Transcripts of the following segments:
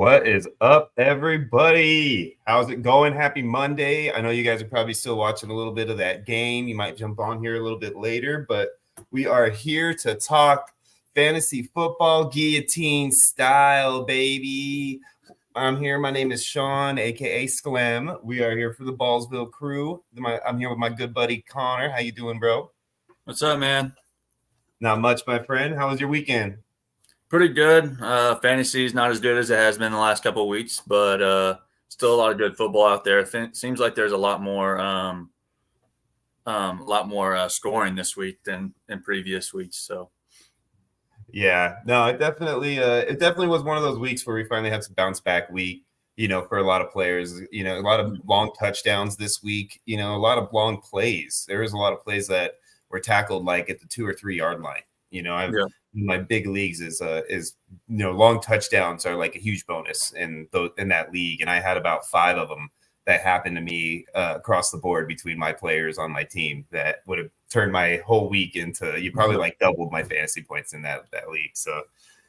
What is up, everybody? How's it going? Happy Monday. I know you guys are probably still watching a little bit of that game. You might jump on here a little bit later, but we are here to talk fantasy football, guillotine style, baby. I'm here. My name is Sean, aka Sclam. We are here for the Ballsville crew. I'm here with my good buddy Connor. How you doing, bro? What's up, man? Not much, my friend. How was your weekend? Pretty good. Fantasy is not as good as it has been the last couple of weeks, but still a lot of good football out there. Seems like there's a lot more scoring this week than in previous weeks. So, yeah, no, it definitely was one of those weeks where we finally had some bounce back week. For a lot of players, a lot of long touchdowns this week. A lot of long plays. There was a lot of plays that were tackled like at the 2 or 3 yard line. My big leagues is long touchdowns are like a huge bonus in that league, and I had about 5 of them that happened to me across the board between my players on my team that would have turned my whole week into you probably like doubled my fantasy points in that league. So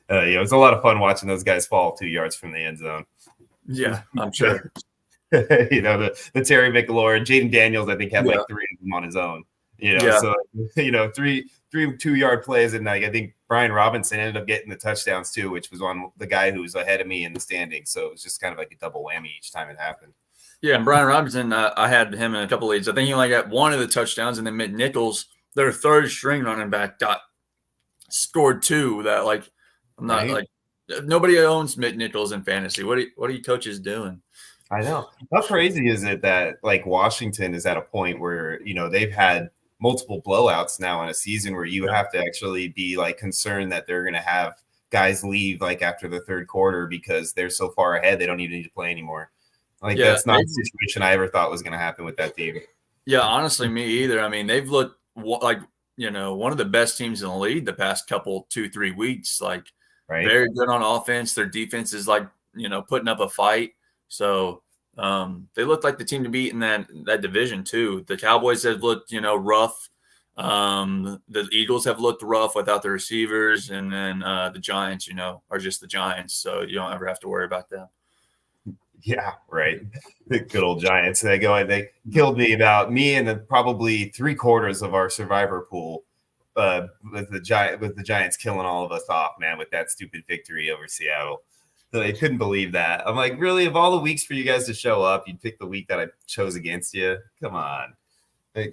it was a lot of fun watching those guys fall 2 yards from the end zone. Yeah, I'm sure. The Terry McLaurin, Jaden Daniels, I think had like 3 of them on his own. So 3 2-yard plays, and I think Brian Robinson ended up getting the touchdowns too, which was on the guy who was ahead of me in the standings. So it was just kind of like a double whammy each time it happened. Yeah, and Brian Robinson, I had him in a couple of leagues. I think he only got one of the touchdowns, and then McNichols, their third string running back, scored 2. That I'm not right. Nobody owns McNichols in fantasy. What are you coaches doing? I know. How crazy is it that Washington is at a point where they've had multiple blowouts now in a season where you have to actually be concerned that they're going to have guys leave after the third quarter because they're so far ahead they don't even need to play anymore. That's not a situation I ever thought was going to happen with that team. Yeah, honestly, me either. I mean, they've looked one of the best teams in the league the past 2-3 weeks. Very good on offense. Their defense is putting up a fight. So they look like the team to beat in that division too. The Cowboys have looked, rough. The Eagles have looked rough without the receivers, and then the Giants, are just the Giants. So you don't ever have to worry about them. Yeah, right. The good old Giants. They killed me and probably 3/4 of our survivor pool with the Giants killing all of us off, man, with that stupid victory over Seattle. So I couldn't believe that. I'm like, really? Of all the weeks for you guys to show up, you'd pick the week that I chose against you? Come on. I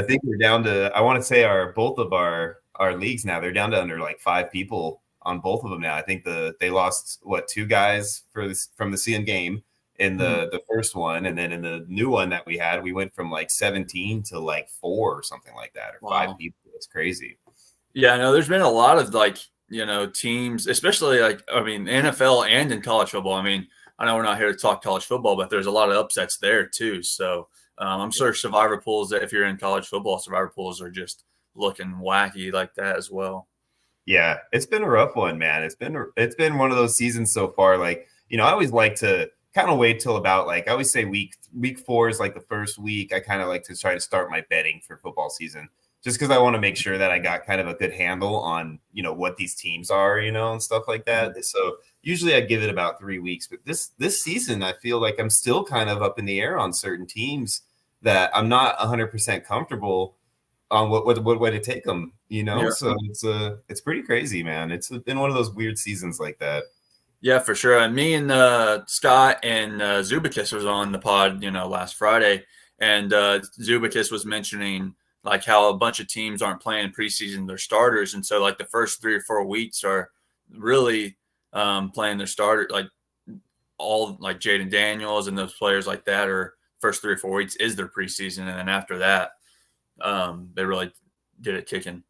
think we're down to, I want to say both of our leagues now, they're down to under 5 people on both of them now. I think they lost 2 guys from the CN game in the first one, and then in the new one that we had, we went from 17 to 4 or something like that, or 5 people. It's crazy. Yeah, no, there's been a lot of teams, especially NFL and in college football. I mean, I know we're not here to talk college football, but there's a lot of upsets there too. So I'm sure survivor pools, if you're in college football, survivor pools are just looking wacky like that as well. Yeah, it's been a rough one, man. It's been one of those seasons so far. I always like to kind of wait till about I always say week 4 is the first week. I kind of like to try to start my betting for football season, just because I want to make sure that I got kind of a good handle on what these teams are, and stuff like that. So usually I give it about 3 weeks, but this season I feel like I'm still kind of up in the air on certain teams that I'm not 100% comfortable on what way to take them, Yeah. So it's pretty crazy, man. It's been one of those weird seasons like that. Yeah, for sure. And me and Scott and Zubakis was on the pod, last Friday, and Zubakis was mentioning how a bunch of teams aren't playing preseason their starters, and so the first 3 or 4 weeks are really playing their starter, all Jaden Daniels and those players like that, or first 3 or 4 weeks is their preseason, and then after that. They really get it kicking.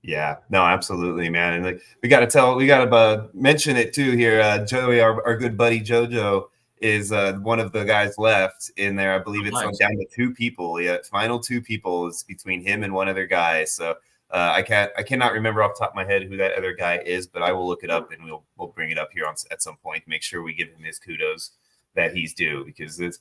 Yeah, no, absolutely, man. And we got to mention it too here. Joey, our good buddy JoJo, is one of the guys left in there. I believe it's down to 2 people. Yeah, final 2 people is between him and one other guy. So I cannot remember off the top of my head who that other guy is, but I will look it up and we'll bring it up here at some point. Make sure we give him his kudos that he's due, because it's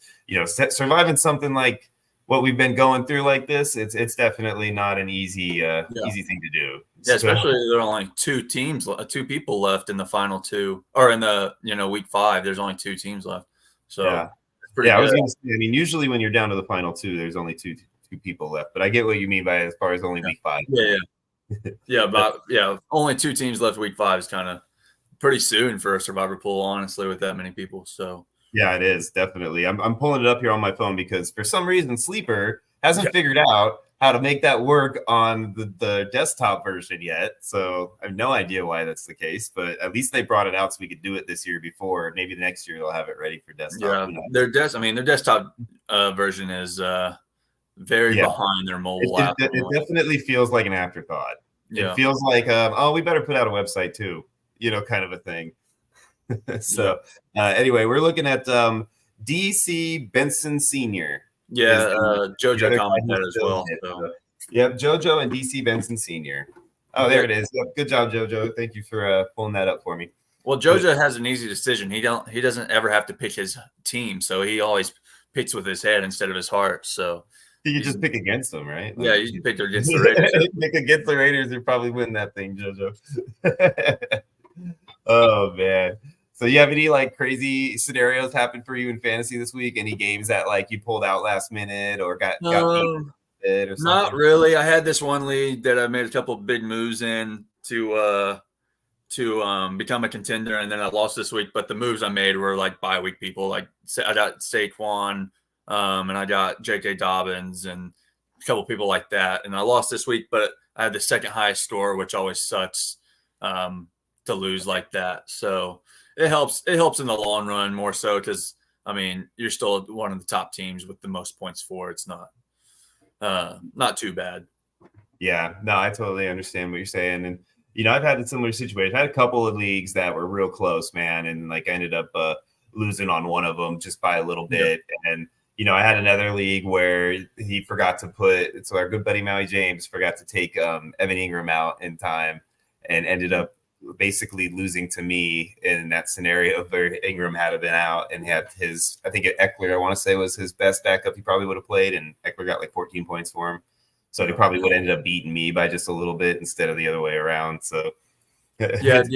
surviving something like what we've been going through like this, it's definitely not an easy easy thing to do. Yeah, So, especially there are only two people left in the final two, or in the week 5. There's only 2 teams left, so yeah. it's pretty Yeah, I was good. going to say, I mean, usually when you're down to the final 2, there's only two people left. But I get what you mean by as far as only week 5. Yeah, only 2 teams left. Week 5 is kind of pretty soon for a survivor pool, honestly, with that many people. So Yeah, it is definitely. I'm pulling it up here on my phone because for some reason Sleeper hasn't figured out how to make that work on the desktop version yet. So I have no idea why that's the case, but at least they brought it out so we could do it this year before. Maybe the next year they'll have it ready for desktop. yeah, their desktop version is very behind their mobile app. It definitely feels like an afterthought. Yeah. It feels like we better put out a website too, kind of a thing. So anyway, we're looking at DC Benson Sr. Yeah, JoJo commented as well. So. Yep, JoJo and DC Benson Sr. Oh, there it is. Yep, good job, JoJo. Thank you for pulling that up for me. Well, JoJo has an easy decision. He doesn't ever have to pick his team, so he always picks with his head instead of his heart. So you can just pick against them, right? Yeah, you can pick against the Raiders. Pick against the Raiders, you probably win that thing, JoJo. Oh man. So you have any like crazy scenarios happen for you in fantasy this week? Any games that like you pulled out last minute or got beat or something? Not really. I had this one league that I made a couple of big moves in to become a contender, and then I lost this week. But the moves I made were like bye week people. Like I got Saquon, and I got J.K. Dobbins, and a couple people like that. And I lost this week, but I had the second highest score, which always sucks to lose like that. So it helps in the long run more so because I mean you're still one of the top teams with the most points for. It's not too bad. Yeah, no, I totally understand what you're saying. And I've had a similar situation. I had a couple of leagues that were real close, man, and like I ended up losing on one of them just by a little bit. Yeah. And I had another league where he forgot to put, so our good buddy Maui James forgot to take Evan Ingram out in time and ended up basically losing to me in that scenario where Ingram had been out and had I think Eckler, I want to say, was his best backup he probably would have played, and Eckler got like 14 points for him. So he probably would have ended up beating me by just a little bit instead of the other way around. So those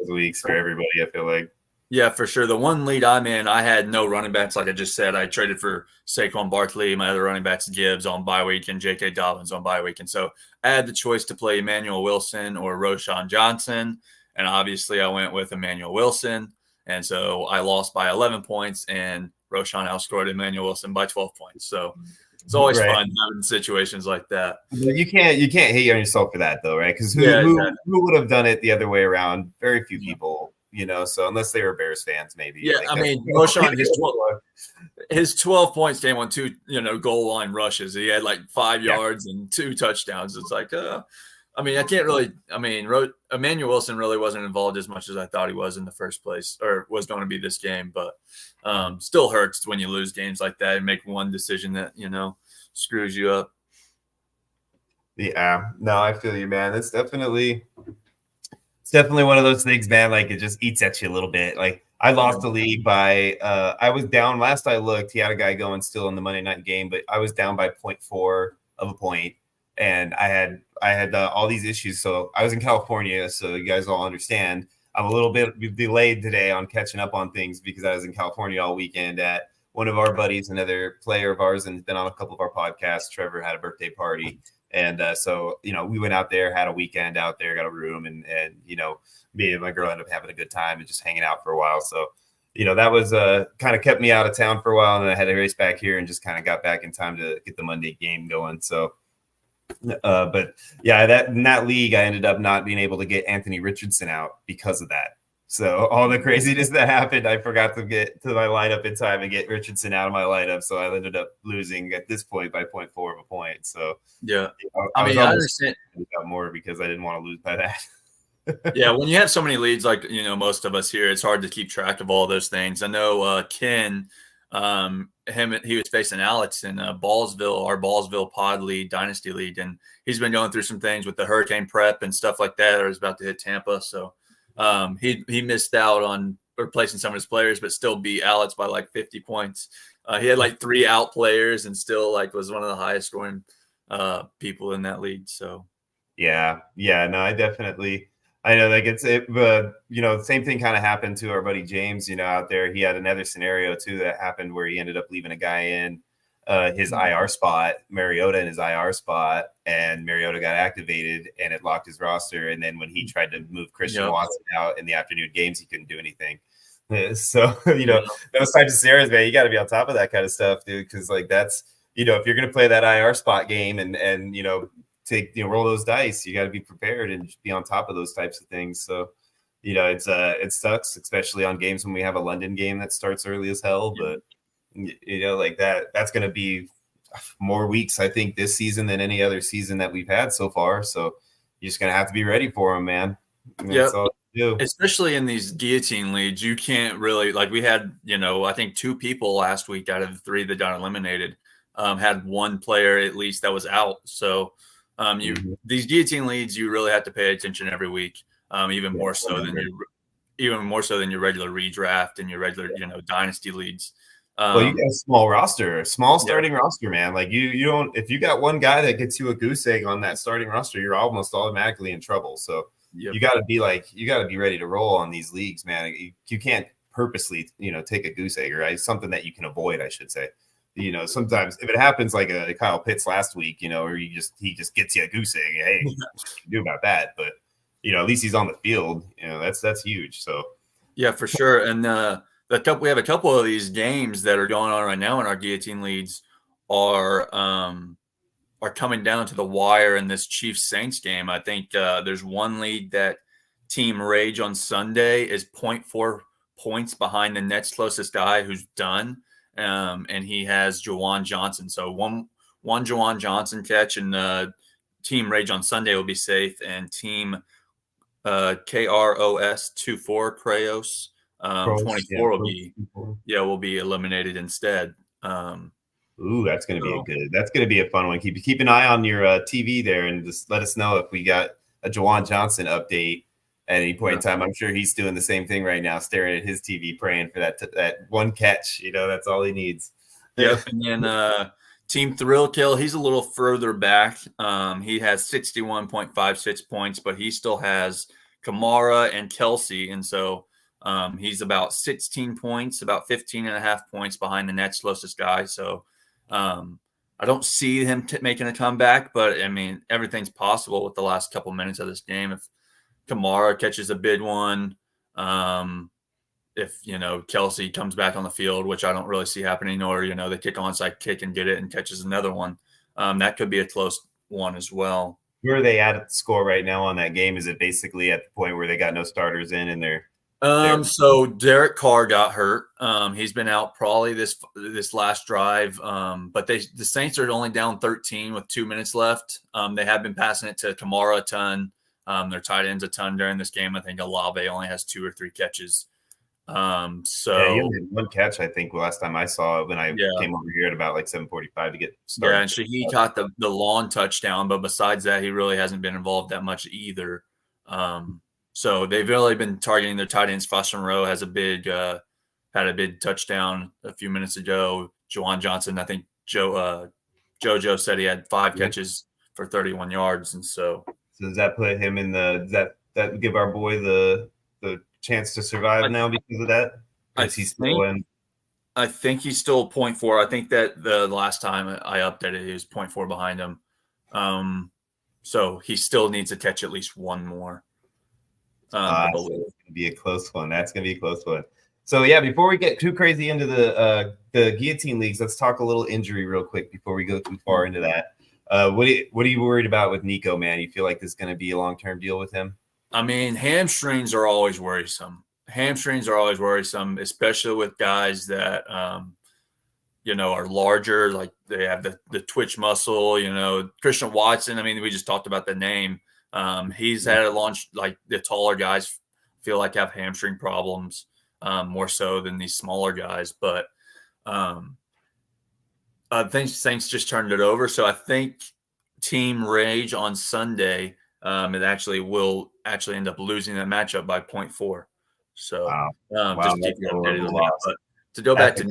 weeks for everybody, I feel like. Yeah, for sure. The one lead I'm in, I had no running backs. Like I just said, I traded for Saquon Barkley. My other running backs, Gibbs on bye week and J.K. Dobbins on bye week. And so I had the choice to play Emmanuel Wilson or Roschon Johnson. And obviously I went with Emmanuel Wilson. And so I lost by 11 points and Roschon outscored Emmanuel Wilson by 12 points. So it's always fun having situations like that. You can't hate on yourself for that though, right? Because who would have done it the other way around? Very few people. So unless they were Bears fans, maybe. Yeah, I mean, Roschon, his 12 points came on 2, goal line rushes. He had like 5 yards and 2 touchdowns. It's like, I mean, I can't really. I mean, Emmanuel Wilson really wasn't involved as much as I thought he was in the first place, or was going to be this game. But still hurts when you lose games like that and make one decision that screws you up. Yeah, no, I feel you, man. It's definitely one of those things, man. Like it just eats at you a little bit. Like I lost the league by I was down last I looked. He had a guy going still in the Monday night game, but I was down by 0.4 of a point, and I had all these issues. So I was in California, so you guys all understand. I'm a little bit delayed today on catching up on things because I was in California all weekend at one of our buddies, another player of ours, and been on a couple of our podcasts. Trevor had a birthday party. And so, we went out there, had a weekend out there, got a room, and me and my girl ended up having a good time and just hanging out for a while. So, that was kind of kept me out of town for a while. And then I had to race back here and just kind of got back in time to get the Monday game going. So, but yeah, in that league, I ended up not being able to get Anthony Richardson out because of that. So all the craziness that happened, I forgot to get to my lineup in time and get Richardson out of my lineup. So I ended up losing at this point by 0.4 of a point. So yeah, I understand more because I didn't want to lose by that. Yeah, when you have so many leads, like most of us here, it's hard to keep track of all those things. I know Ken, he was facing Alex in Ballsville, our Ballsville Pod League, Dynasty League, and he's been going through some things with the hurricane prep and stuff like that. Or was about to hit Tampa, so. He missed out on replacing some of his players, but still beat Alex by like 50 points. He had like 3 out players and still like was one of the highest scoring people in that league. So Yeah, no, I know like the same thing kind of happened to our buddy James, out there. He had another scenario too that happened where he ended up leaving a guy in his IR spot, Mariota in his IR spot, and Mariota got activated and it locked his roster. And then when he tried to move Christian Watson out in the afternoon games, he couldn't do anything. So, those types of scenarios, man, you got to be on top of that kind of stuff, dude. Cause like that's, if you're going to play that IR spot game and roll those dice, you got to be prepared and just be on top of those types of things. So, it sucks, especially on games when we have a London game that starts early as hell, but like that's going to be more weeks, I think, this season than any other season that we've had so far. So you're just going to have to be ready for them, man. Yeah. Especially in these guillotine leads, you can't really, like we had, I think 2 people last week out of the 3 that got eliminated had one player at least that was out. So these guillotine leads, you really have to pay attention every week, even more so than your regular redraft and your regular, dynasty leads. Well, you got a small starting roster, man. Like you don't, if you got one guy that gets you a goose egg on that starting roster, you're almost automatically in trouble. So you got to be ready to roll on these leagues, man. You can't purposely, take a goose egg, right? Something that you can avoid, I should say. Sometimes if it happens like a Kyle Pitts last week, or he just gets you a goose egg, hey, what you can do about that? But at least he's on the field. That's huge. So yeah, for sure. And we have a couple of these games that are going on right now in our guillotine leads are coming down to the wire in this Chiefs Saints game. I think there's one league that Team Rage on Sunday is 0.4 points behind the next closest guy who's done. And he has Juwan Johnson. So one Juwan Johnson catch and Team Rage on Sunday will be safe. And Team KROS 24 Krayos 24 will be eliminated instead. Ooh, that's going to be that's going to be a fun one. Keep an eye on your TV there and just let us know if we got a Juwan Johnson update at any point in time. I'm sure he's doing the same thing right now, staring at his TV, praying for that one catch. That's all he needs. Yep. And then Team Thrill Kill, he's a little further back. He has 61.56 points, but he still has Kamara and Kelsey. And so he's about 16 points, about 15 and a half points behind the next closest guy. So I don't see him making a comeback, but I mean, everything's possible with the last couple minutes of this game. If Kamara catches a big one, if Kelsey comes back on the field, which I don't really see happening, or they kick onside kick and get it and catches another one, that could be a close one as well. Where are they at the score right now on that game? Is it basically at the point where they got no starters in and they're so Derek Carr got hurt. He's been out probably this last drive. But the Saints are only down 13 with 2 minutes left. They have been passing it to Kamara a ton. Their tight ends a ton during this game. I think Olave only has 2 or 3 catches. He only had 1 catch, I think, last time I saw it when I came over here at about like 7:45 to get started. Yeah, and Shaheed caught the long touchdown, but besides that, he really hasn't been involved that much either. So they've really been targeting their tight ends. Foster Moreau has had a big touchdown a few minutes ago. Juwan Johnson, I think JoJo said he had 5 catches for 31 yards, and so does that put him in does that give our boy the chance to survive now because of that? I think he's still 0.4. I think that the last time I updated, he was 0.4 behind him. So he still needs to catch at least 1 more. That's going to be a close one. So yeah, before we get too crazy into the guillotine leagues, let's talk a little injury real quick before we go too far into that. What are you worried about with Nico, man? You feel like this is going to be a long-term deal with him? I mean, hamstrings are always worrisome. Especially with guys that are larger, like they have the twitch muscle. Christian Watson, I mean, we just talked about the name. He's had a launch, like the taller guys feel like have hamstring problems more so than these smaller guys. But I think Saints just turned it over. So I think Team Rage on Sunday, it will end up losing that matchup by 0.4. So just keep you updated on that. But to go back to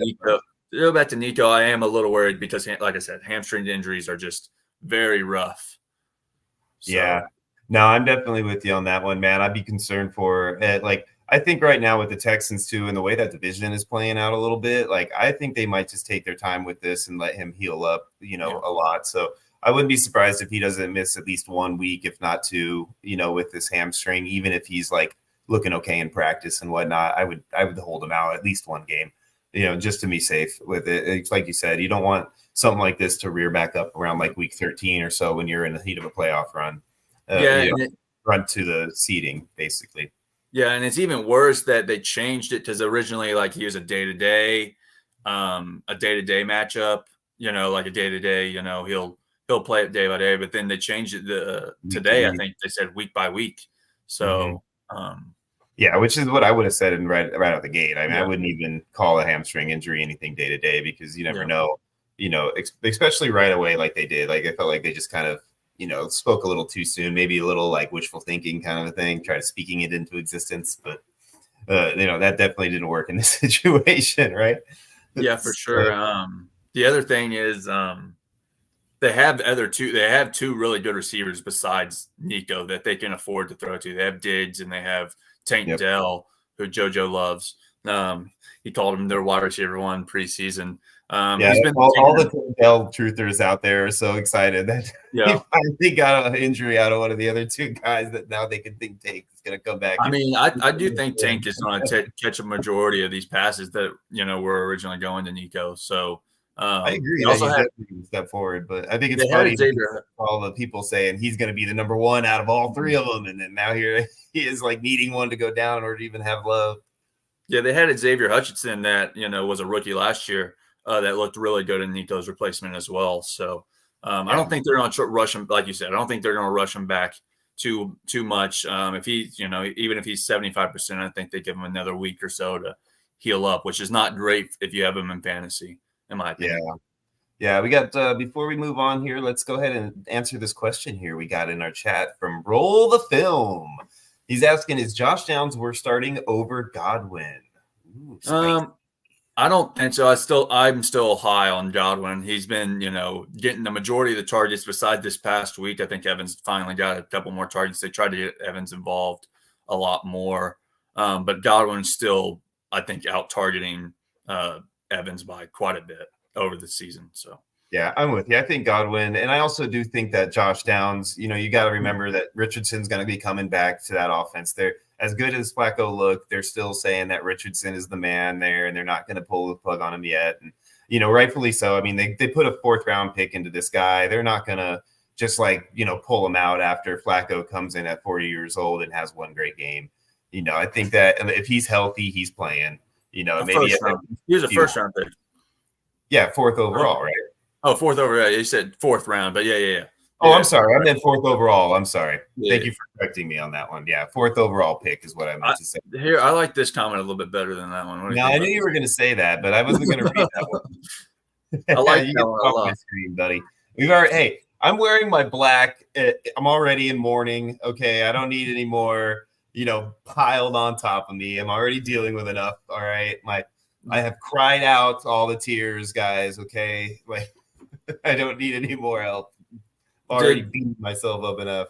go back to Nico, I am a little worried because, like I said, hamstring injuries are just very rough. So. Yeah. No, I'm definitely with you on that one, man. I'd be concerned for like I think right now with the Texans too, and the way that division is playing out a little bit, like I think they might just take their time with this and let him heal up, a lot. So I wouldn't be surprised if he doesn't miss at least 1 week, if not two, with this hamstring, even if he's like looking okay in practice and whatnot. I would hold him out at least one game, just to be safe with it. It's like you said, you don't want something like this to rear back up around like week 13 or so when you're in the heat of a playoff run. Run to the seeding, basically. Yeah, and it's even worse that they changed it because originally, like, he was a day-to-day matchup. Like a day-to-day. He'll play it day by day. But then they changed it today. I think they said week by week. So, yeah, which is what I would have said right out the gate. I mean, I wouldn't even call a hamstring injury anything day to day because you never know. Especially right away, like they did. Like I felt like they just kind of spoke a little too soon, maybe a little like wishful thinking kind of a thing, try to speaking it into existence. But, that definitely didn't work in this situation, right? Yeah, for sure. The other thing is they have two really good receivers besides Nico that they can afford to throw to. They have Diggs and they have Tank Dell, who JoJo loves. He called him their wide receiver one preseason. He's been all the Dell truthers out there are so excited that he finally got an injury out of one of the other two guys that now they can think Tank is going to come back. I mean, I do think Tank is going to catch a majority of these passes that were originally going to Nico. So I agree. He also had to step forward, but I think it's funny all the people saying he's going to be the number one out of all three of them, and then now here he is like needing one to go down or to even have love. Yeah, they had Xavier Hutchinson that was a rookie last year that looked really good in Nico's replacement as well. So I don't think they're going to rush him, like you said. I don't think they're going to rush him back too much. If he's even if he's 75%, I think they give him another week or so to heal up, which is not great if you have him in fantasy, in my opinion. Yeah. We got before we move on here, let's go ahead and answer this question here we got in our chat from Roll the Film. He's asking, is Josh Downs worth starting over Godwin? Ooh, I don't think so. I'm still high on Godwin. He's been, getting the majority of the targets besides this past week. I think Evans finally got a couple more targets. They tried to get Evans involved a lot more. But Godwin's still, I think, out targeting Evans by quite a bit over the season. So yeah, I'm with you. I think Godwin, and I also do think that Josh Downs, you got to remember that Richardson's going to be coming back to that offense. They're as good as Flacco looked. They're still saying that Richardson is the man there, and they're not going to pull the plug on him yet. And, rightfully so. I mean, they put a 4th round pick into this guy. They're not going to just pull him out after Flacco comes in at 40 years old and has one great game. I think that if he's healthy, he's playing, maybe he was a first round pick. Yeah. 4th overall, right? Oh, 4th overall. You said 4th round, but yeah. Oh, I'm sorry. I meant 4th overall. I'm sorry. Thank you for correcting me on that one. Yeah, 4th overall pick is what I meant to say. Here, I like this comment a little bit better than that one. No, I knew you were going to say that, but I wasn't going to read that one. I like that one a lot. My screen, buddy. Hey, I'm wearing my black. I'm already in mourning. Okay, I don't need any more, piled on top of me. I'm already dealing with enough. All right, I have cried out all the tears, guys. Okay, I don't need any more help. Already beating myself up enough.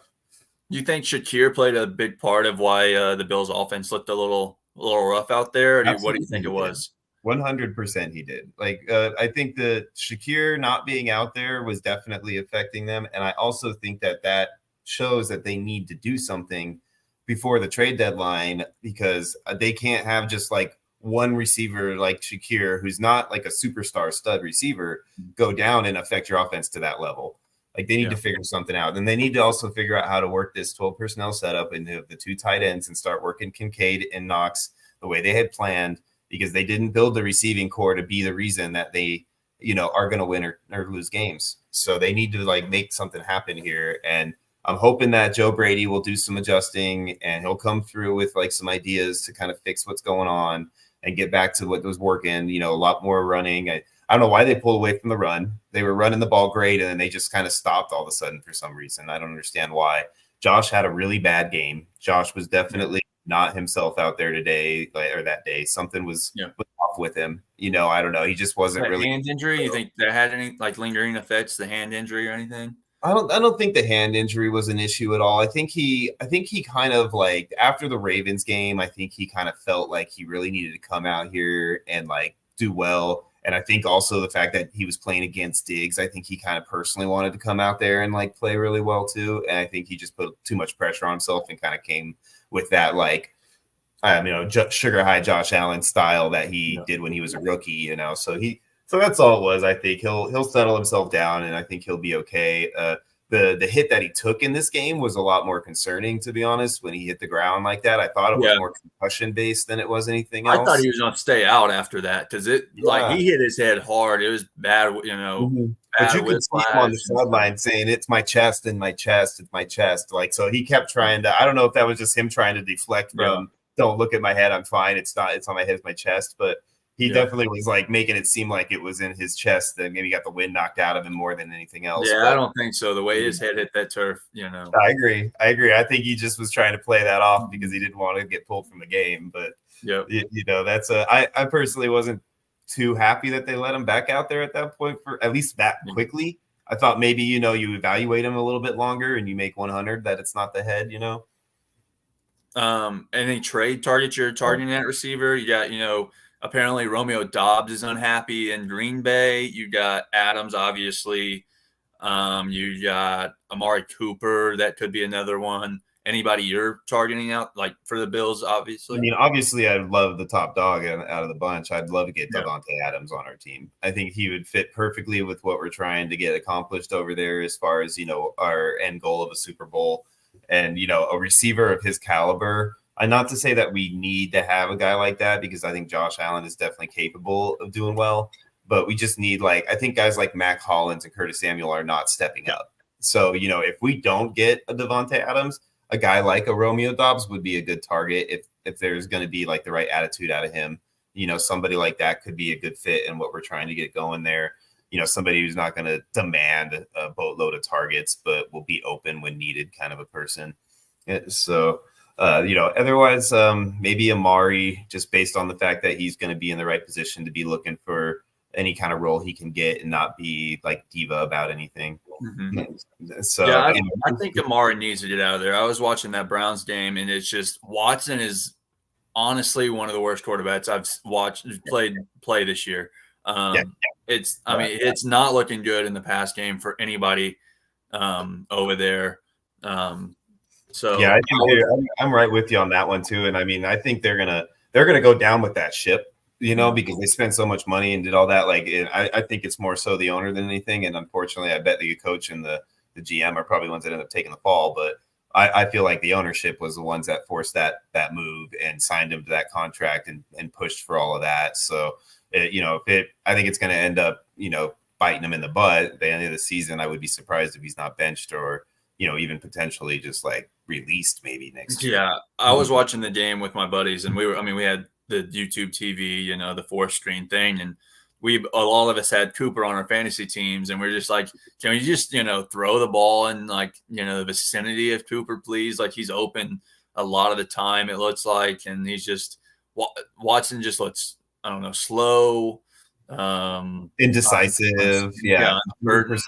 You think Shakir played a big part of why the Bills' offense looked a little rough out there? Or what do you think it was? 100% he did. I think the Shakir not being out there was definitely affecting them, and I also think that shows that they need to do something before the trade deadline because they can't have just one receiver like Shakir, who's not like a superstar stud receiver, go down and affect your offense to that level. They need to figure something out. And they need to also figure out how to work this 12 personnel setup into the 2 tight ends and start working Kincaid and Knox the way they had planned because they didn't build the receiving core to be the reason that they, are going to win or lose games. So they need to make something happen here. And I'm hoping that Joe Brady will do some adjusting and he'll come through with some ideas to kind of fix what's going on and get back to what was working, a lot more running. I don't know why they pulled away from the run. They were running the ball great, and then they just kind of stopped all of a sudden for some reason. I don't understand why. Josh had a really bad game. Josh was definitely not himself out there today or that day. Something was off off with him. I don't know. He just wasn't That really. hand injury, you think that had any like lingering effects, the hand injury or anything? I don't think the hand injury was an issue at all. I think he kind of like after the Ravens game, I think he kind of felt like he really needed to come out here and like do well. And I think also the fact that he was playing against Diggs, I think he kind of personally wanted to come out there and like play really well too. And I think he just put too much pressure on himself and kind of came with that like sugar high Josh Allen style that he did when he was a rookie. So that's all it was. I think he'll settle himself down, and I think he'll be okay. The hit that he took in this game was a lot more concerning, to be honest. When he hit the ground like that, I thought it was more concussion based than it was anything else. I thought he was going to stay out after that because like he hit his head hard. It was bad, But you could see him on the sideline saying, "It's my chest and my chest, it's my chest." Like so, he kept trying to. I don't know if that was just him trying to deflect from. Don't look at my head. I'm fine. It's not. It's on my head. It's my chest. But he definitely was like making it seem like it was in his chest. That maybe got the wind knocked out of him more than anything else. Yeah, but I don't think so. The way his head hit that turf, I agree. I think he just was trying to play that off because he didn't want to get pulled from the game. But that's I personally wasn't too happy that they let him back out there at that point for at least that quickly. I thought maybe you evaluate him a little bit longer and you make 100 that it's not the head. Any trade targets you're targeting at receiver? You got, apparently Romeo Dobbs is unhappy in Green Bay. You got Adams, obviously. You got Amari Cooper. That could be another one. Anybody you're targeting out, like for the Bills, obviously? I mean, obviously, I'd love the top dog out of the bunch. I'd love to get Davante Adams on our team. I think he would fit perfectly with what we're trying to get accomplished over there as far as, our end goal of a Super Bowl. And, a receiver of his caliber, not to say that we need to have a guy like that because I think Josh Allen is definitely capable of doing well, but we just need I think guys like Mac Hollins and Curtis Samuel are not stepping up. So, if we don't get a Davante Adams, a guy like a Romeo Dobbs would be a good target if there's going to be like the right attitude out of him. Somebody like that could be a good fit in what we're trying to get going there. Somebody who's not going to demand a boatload of targets, but will be open when needed kind of a person. So, otherwise, maybe Amari, just based on the fact that he's going to be in the right position to be looking for any kind of role he can get and not be like diva about anything. Mm-hmm. So, yeah, I think Amari needs to get out of there. I was watching that Browns game, and it's just Watson is honestly one of the worst quarterbacks I've watched play this year. It's not looking good in the pass game for anybody over there. So yeah, I think I'm right with you on that one too. And I mean, I think they're gonna go down with that ship, because they spent so much money and did all that. Like, I think it's more so the owner than anything. And unfortunately, I bet the coach and the GM are probably ones that end up taking the fall. But I feel like the ownership was the ones that forced that move and signed him to that contract and pushed for all of that. So. I think it's going to end up, biting him in the butt at the end of the season. I would be surprised if he's not benched or, even potentially just like released maybe next year. Yeah, I was watching the game with my buddies, and we had the YouTube TV, the 4-screen thing, and all of us had Cooper on our fantasy teams, and we're just like, can we just, throw the ball in like, the vicinity of Cooper, please? Like he's open a lot of the time, it looks like, and he's just Watson just looks. I don't know, slow, indecisive, yeah, 100%.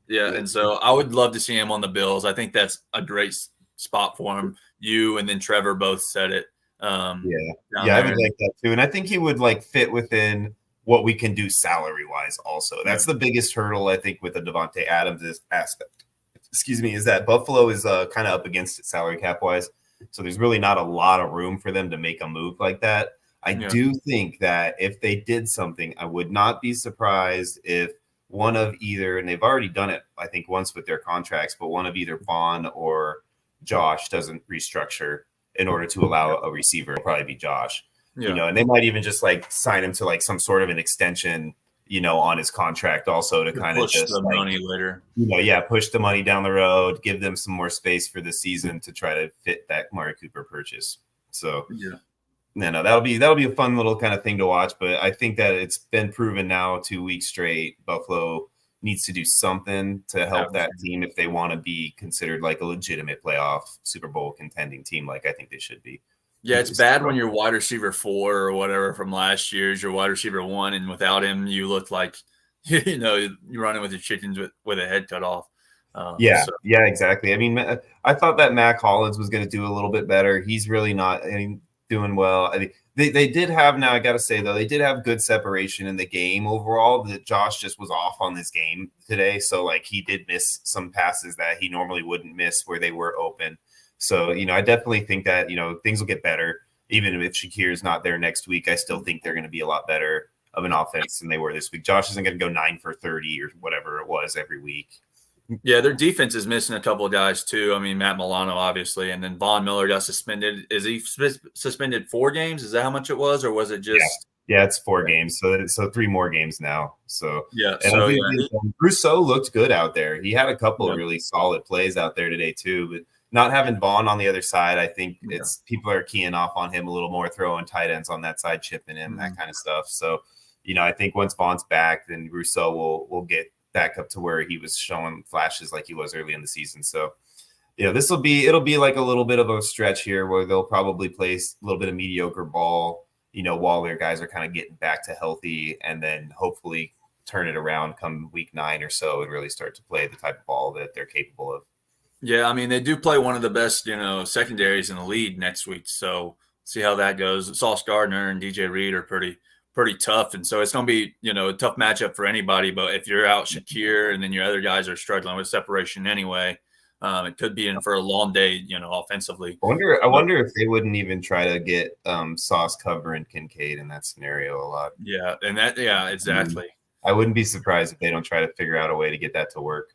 Yeah, and so I would love to see him on the Bills. I think that's a great spot for him. You and then Trevor both said it. I would like that too, and I think he would like fit within what we can do salary wise. Also, that's the biggest hurdle I think with the Davante Adams aspect. Is that Buffalo is kind of up against it salary cap wise, so there's really not a lot of room for them to make a move like that. I do think that if they did something, I would not be surprised if one of either, and they've already done it, I think, once with their contracts, but one of either Vaughn or Josh doesn't restructure in order to allow a receiver. It'll probably be Josh, and they might even just like sign him to like some sort of an extension, on his contract also to kind of just push the money later. Push the money down the road, give them some more space for the season to try to fit that Amari Cooper purchase. So, No, that'll be a fun little kind of thing to watch. But I think that it's been proven now 2 weeks straight. Buffalo needs to do something to help that team if they want to be considered like a legitimate playoff Super Bowl contending team, like I think they should be. Yeah, it's bad when you're wide receiver 4 or whatever from last year's your wide receiver 1, and without him, you look like you're running with your chickens with a head cut off. Yeah, yeah, exactly. I mean, I thought that Mac Hollins was going to do a little bit better. He's really not doing well. I mean, they did have, now I got to say though, they did have good separation in the game overall. That Josh just was off on this game today, so like he did miss some passes that he normally wouldn't miss where they were open. So I definitely think that things will get better. Even if Shakir's not there next week, I still think they're going to be a lot better of an offense than they were this week. Josh isn't going to go 9 for 30 or whatever it was every week. Yeah, their defense is missing a couple of guys too. I mean, Matt Milano, obviously, and then Von Miller got suspended. Is he suspended 4 games? Is that how much it was, or was it just? Yeah, it's 4 games. So 3 more games now. So yeah, Rousseau looked good out there. He had a couple of really solid plays out there today too. But not having Vaughn on the other side, I think it's people are keying off on him a little more, throwing tight ends on that side, chipping him, that kind of stuff. So I think once Vaughn's back, then Rousseau will get back up to where he was showing flashes like he was early in the season. So, it'll be like a little bit of a stretch here where they'll probably play a little bit of mediocre ball, while their guys are kind of getting back to healthy, and then hopefully turn it around come week 9 or so and really start to play the type of ball that they're capable of. Yeah, I mean, they do play one of the best, secondaries in the league next week. So see how that goes. Sauce Gardner and DJ Reed are pretty tough. And so it's going to be, a tough matchup for anybody. But if you're out Shakir and then your other guys are struggling with separation anyway, it could be in for a long day, offensively. I wonder if they wouldn't even try to get Sauce covering Kincaid in that scenario a lot. Yeah, and exactly. I wouldn't be surprised if they don't try to figure out a way to get that to work.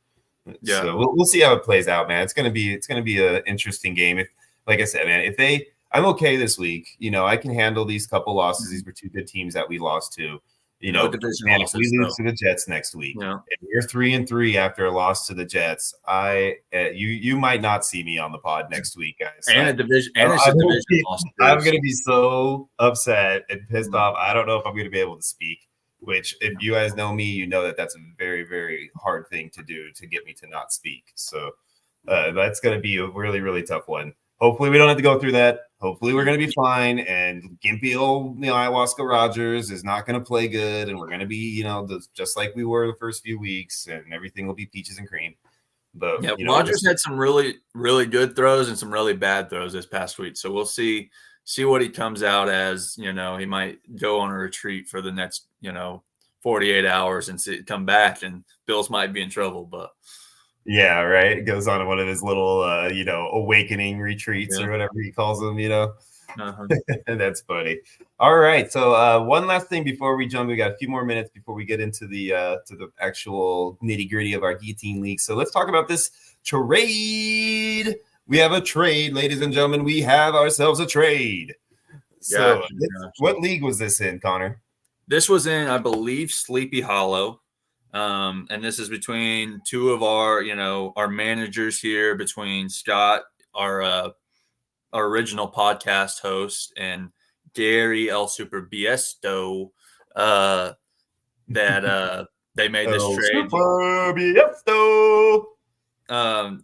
Yeah, so we'll see how it plays out, man. It's gonna be an interesting game. If, like I said, man, I'm okay this week. I can handle these couple losses. These were 2 good teams that we lost to. No division losses, if we lose to the Jets next week, and we're 3-3 after a loss to the Jets, you might not see me on the pod next week, guys. And a division loss. I'm gonna be so upset and pissed off. I don't know if I'm gonna be able to speak. Which, if you guys know me, you know that's a very, very hard thing to do to get me to not speak. So that's going to be a really, really tough one. Hopefully, we don't have to go through that. Hopefully, we're going to be fine. And gimpy old Ayahuasca Rogers is not going to play good. And we're going to be, just like we were the first few weeks. And everything will be peaches and cream. But Rogers had some really, really good throws and some really bad throws this past week. So we'll see what he comes out as. He might go on a retreat for the next 48 hours and come back, and Bills might be in trouble. But yeah, right. It goes on one of his little awakening retreats or whatever he calls them. That's funny. All right, so one last thing before we jump, we got a few more minutes before we get into the actual nitty-gritty of our Guillotine League. So let's talk about this trade. We have a trade, ladies and gentlemen. We have ourselves a trade. So what league was this in, Connor? This was in, I believe, Sleepy Hollow. And this is between 2 of our, our managers here, between Scott, our original podcast host, and Gary El Super Biesto, that they made this trade. Super Biesto.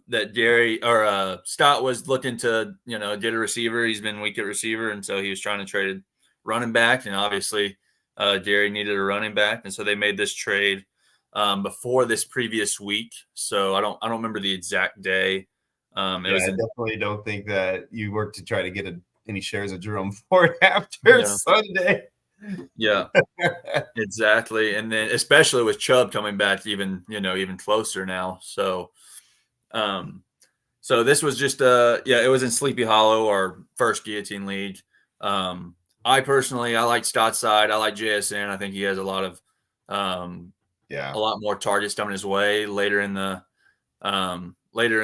That Gary or Scott was looking to, get a receiver. He's been weak at receiver, and so he was trying to trade running back, and obviously Gary needed a running back, and so they made this trade before this previous week. So I don't remember the exact day. I definitely don't think that you worked to try to get any shares of Jerome Ford after Sunday. Yeah, exactly. And then especially with Chubb coming back even closer now. So so this was just it was in Sleepy Hollow, our first Guillotine League. I personally like Scott's side. I like JSN. I think he has a lot of a lot more targets coming his way later in the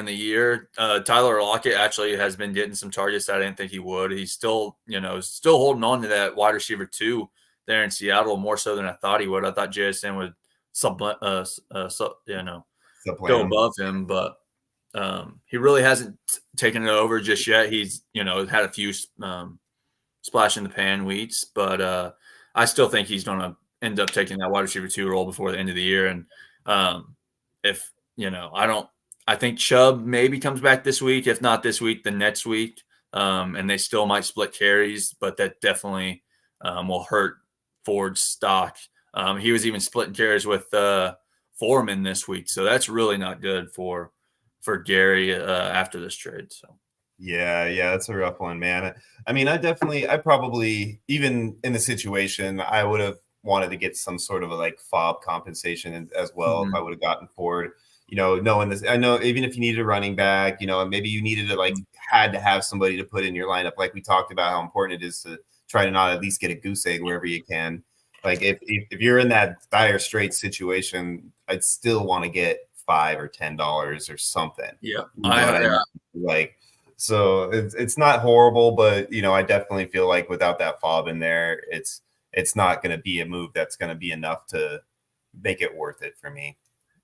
year. Tyler Lockett actually has been getting some targets that I didn't think he would. He's still still holding on to that wide receiver 2 there in Seattle more so than I thought he would. I thought JSN would go above him, but he really hasn't taken it over just yet. He's had a few splash in the pan weeks, but I still think he's going to end up taking that wide receiver 2 role before the end of the year. And I think Chubb maybe comes back this week. If not this week, then next week. and they still might split carries, but that definitely will hurt Ford's stock. He was even splitting carries with Foreman this week, so that's really not good for Gary after this trade. So. Yeah, that's a rough one, man. I mean, I probably, even in the situation, I would have wanted to get some sort of a like fob compensation as well if I would have gotten Ford. Knowing this, I know even if you needed a running back, and maybe you needed to had to have somebody to put in your lineup, like we talked about how important it is to try to not at least get a goose egg wherever you can. Like if you're in that dire straight situation, I'd still want to get $5 or $10 or something. Yeah, like. So it's not horrible, but I definitely feel like without that fob in there, it's not going to be a move that's going to be enough to make it worth it for me.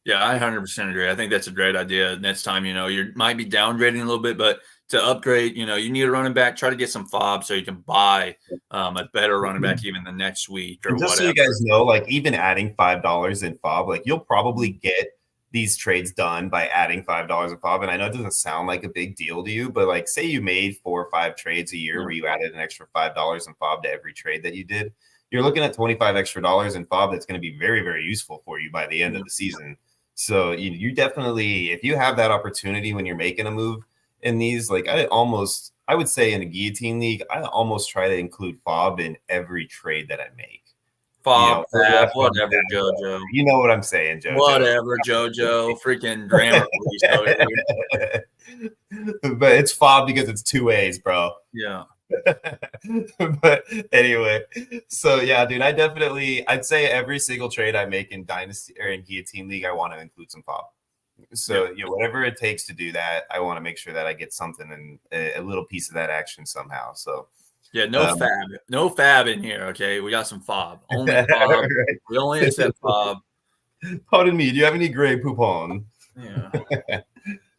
Yeah, I 100% agree. I think that's a great idea. Next time, you might be downgrading a little bit, but to upgrade, you need a running back. Try to get some fob so you can buy a better running back even the next week or just whatever. So you guys know, like even adding $5 in fob, like you'll probably get these trades done by adding $5 in fob. And I know it doesn't sound like a big deal to you, but like say you made 4 or 5 trades a year where you added an extra $5 in fob to every trade that you did. You're looking at $25 extra in fob that's going to be very, very useful for you by the end of the season. So you definitely, if you have that opportunity when you're making a move in these, like I would say in a guillotine league, I almost try to include fob in every trade that I make. Fob, whatever, JoJo. You know what I'm saying, JoJo. Whatever, JoJo. Freaking grammar police over here. But it's fob because it's 2 A's, bro. Yeah. But anyway, so yeah, dude, I'd say every single trade I make in Dynasty or in Guillotine League, I want to include some fob. So whatever it takes to do that, I want to make sure that I get something and a little piece of that action somehow. So yeah, no fab in here. Okay, we got some fob. Only fob. Right. We only accept fob. Pardon me. Do you have any gray poupon? Yeah.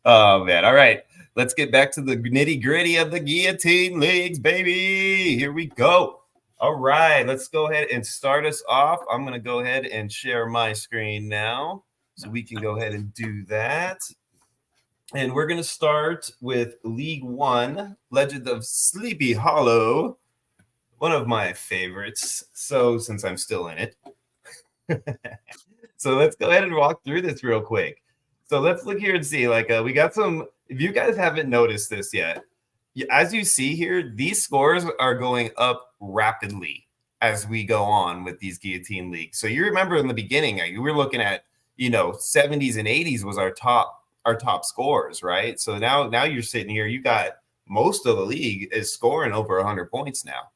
Oh man. All right. Let's get back to the nitty gritty of the guillotine leagues, baby. Here we go. All right. Let's go ahead and start us off. I'm going to go ahead and share my screen now so we can go ahead and do that. And we're going to start with League 1, Legend of Sleepy Hollow, one of my favorites. So since I'm still in it. So let's go ahead and walk through this real quick. So let's look here and see, we got some, if you guys haven't noticed this yet, as you see here, these scores are going up rapidly as we go on with these guillotine leagues. So you remember in the beginning, we were looking at, 70s and 80s was our top scores, right? So now you're sitting here, you got most of the league is scoring over 100 points now.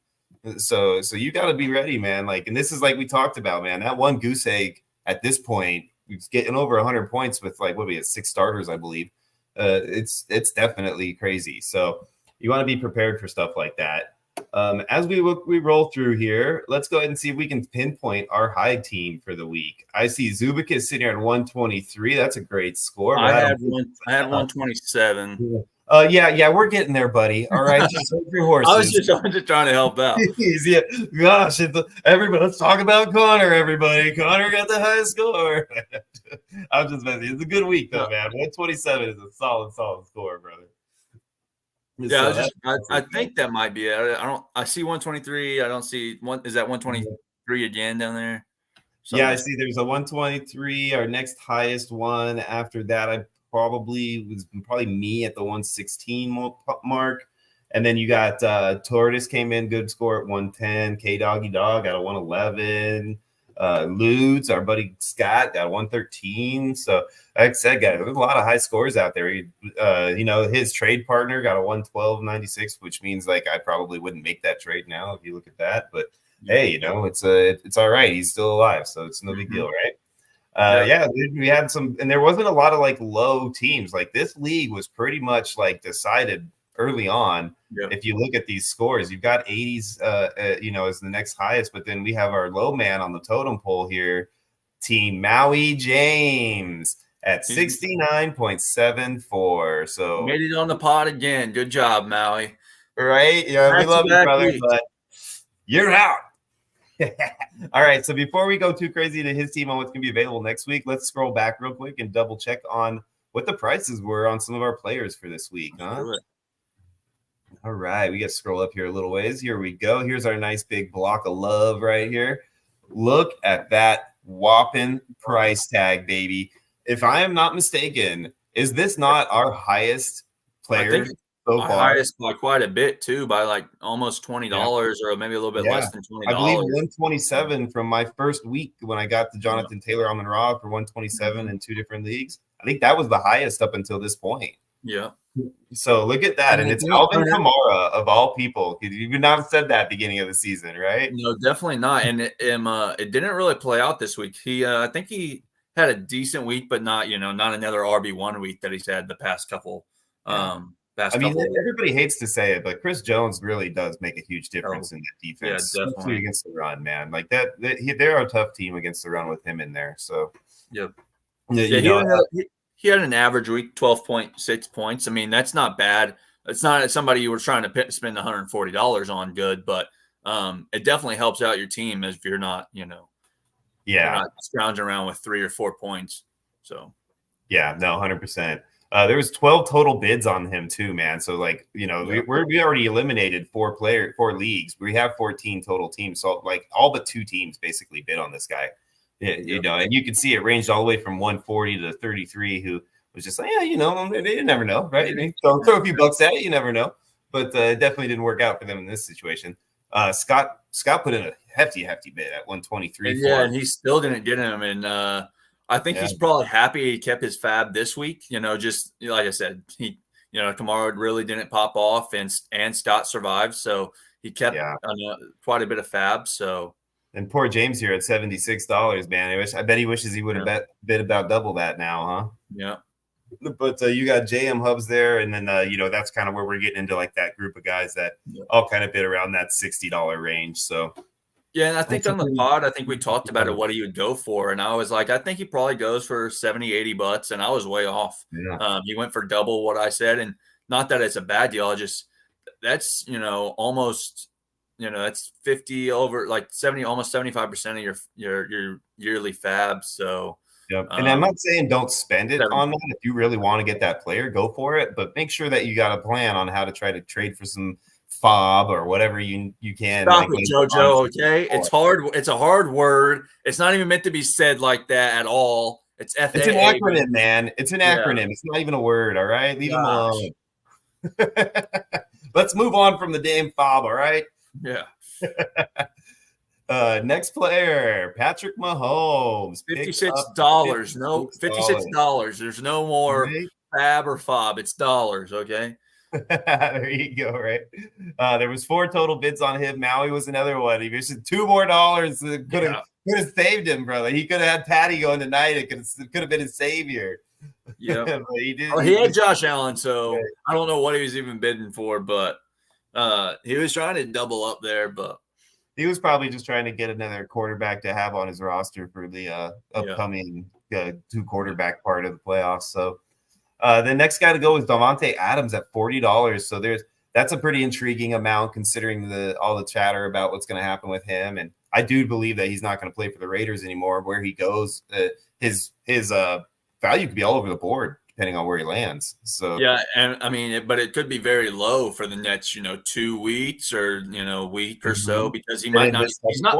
So you got to be ready, man. And this is like we talked about, man, that one goose egg at this point, it's getting over 100 points with 6 starters, I believe. It's definitely crazy. So you want to be prepared for stuff like that. As we roll through here, let's go ahead and see if we can pinpoint our high team for the week. I see Zubikis sitting here at 123. That's a great score. I had 127. Yeah, we're getting there, buddy. All right, just hold your horses. I'm just trying to help out. Yeah, gosh, everybody, let's talk about Connor. Everybody, Connor got the highest score. I'm just messing. It's a good week though, man. 127 is a solid score, brother. Yeah, so I think that might be it. I see 123. I don't see one. Is that 123 again down there? Yeah, I see. There's a 123. Our next highest one. After that, probably me at the 116 mark. And then you got Tortoise came in, good score at 110. K Doggy Dog got a 111. Ludes, our buddy Scott, got 113. So like I said, guys, there's a lot of high scores out there. His trade partner got a 112.96, which means I probably wouldn't make that trade now if you look at that. But hey, it's all right. He's still alive, so it's no big deal, right? We had some, and there wasn't a lot of low teams. This league was pretty much decided early on. Yep. If you look at these scores, you've got 80s, as the next highest, but then we have our low man on the totem pole here, Team Maui James at 69.74. So made it on the pod again. Good job, Maui. Right? Yeah, we love you, brother, but you're out. All right. So before we go too crazy to his team on what's going to be available next week, let's scroll back real quick and double check on what the prices were on some of our players for this week. Huh? All right, we got to scroll up here a little ways. Here we go. Here's our nice big block of love right here. Look at that whopping price tag, baby. If I am not mistaken, is this not our highest I player think so our far? highest by quite a bit too, by like almost Yeah. $20 or maybe a little bit Yeah. less than $20. I believe 127 from my first week when I got the Yeah. Jonathan Taylor Almond Raw for 127 in 2 different leagues. I think that was the highest up until this point. Yeah. So look at that. And And I it's think Alvin Kamara of all people. You would not have said that beginning of the season, right? no, definitely not. And it didn't really play out this week. I think he had a decent week, but not, not another RB1 week that he's had the past couple Yeah. past I mean, couple of weeks. everybody hates to say it, but Chris Jones really does make a huge difference in that defense, especially definitely. against the run, man. Like they're a tough team against the run with him in there. So, Yep. yeah, He had an average week, 12.6 points. I mean, that's not bad. It's not somebody you were trying to spend $140 on good, but it definitely helps out your team if you're not, you're not scrounging around with 3 or 4 points. So, yeah, no, 100%. There was 12 total bids on him too, man. So like, we already eliminated 4 leagues. We have 14 total teams. So like all but 2 teams basically bid on this guy. And you can see it ranged all the way from 140 to 33, who was just like, yeah, you never know, right? So throw a few bucks at it, you never know. But it definitely didn't work out for them in this situation. Scott put in a hefty bid at 123. And he still didn't get him. And I think he's probably happy he kept his fab this week. Just like I said, Kamara really didn't pop off, and Scott survived, so he kept quite a bit of fab. So. And poor James here at $76, man. I bet he wishes he would have bid about double that now, huh? Yeah. But you got JM Hubs there, and then that's kind of where we're getting into like that group of guys that all kind of bid around that $60 range. So yeah, and I think on the pod, I think we talked about it, what he would go for, and I was like, I think he probably goes for 70-80 bucks, and I was way off. Yeah. He went for double what I said, and not that it's a bad deal. That's almost. That's 50 over like 70, almost 75% of your yearly fab. So, and I'm not saying don't spend it on that. If you really want to get that player, go for it. But make sure that you got a plan on how to try to trade for some fob or whatever you can. Stop it, JoJo. Okay, it's hard. It's a hard word. It's not even meant to be said like that at all. It's FAA. It's an acronym, man. It's an acronym. It's not even a word. All right, leave them alone. Let's move on from the damn fob. All right. Yeah. Next player, Patrick Mahomes. $56. No, $56. There's no more fab or fob. It's dollars. Okay. There you go. Right. There was 4 total bids on him. Maui was another one. He wasted $2 more. Could have saved him, brother. He could have had Patty going tonight. It could have been his savior. Yeah. He had Josh Allen, so I don't know what he was even bidding for, but he was trying to double up there, but he was probably just trying to get another quarterback to have on his roster for the upcoming 2 quarterback part of the playoffs. So the next guy to go is Davante Adams at $40. So that's a pretty intriguing amount considering all the chatter about what's going to happen with him. And I do believe that he's not going to play for the Raiders anymore. Where he goes, his value could be all over the board depending on where he lands. So yeah, and I mean, but it could be very low for the next, 2 weeks or week or so, because he might not. He's not.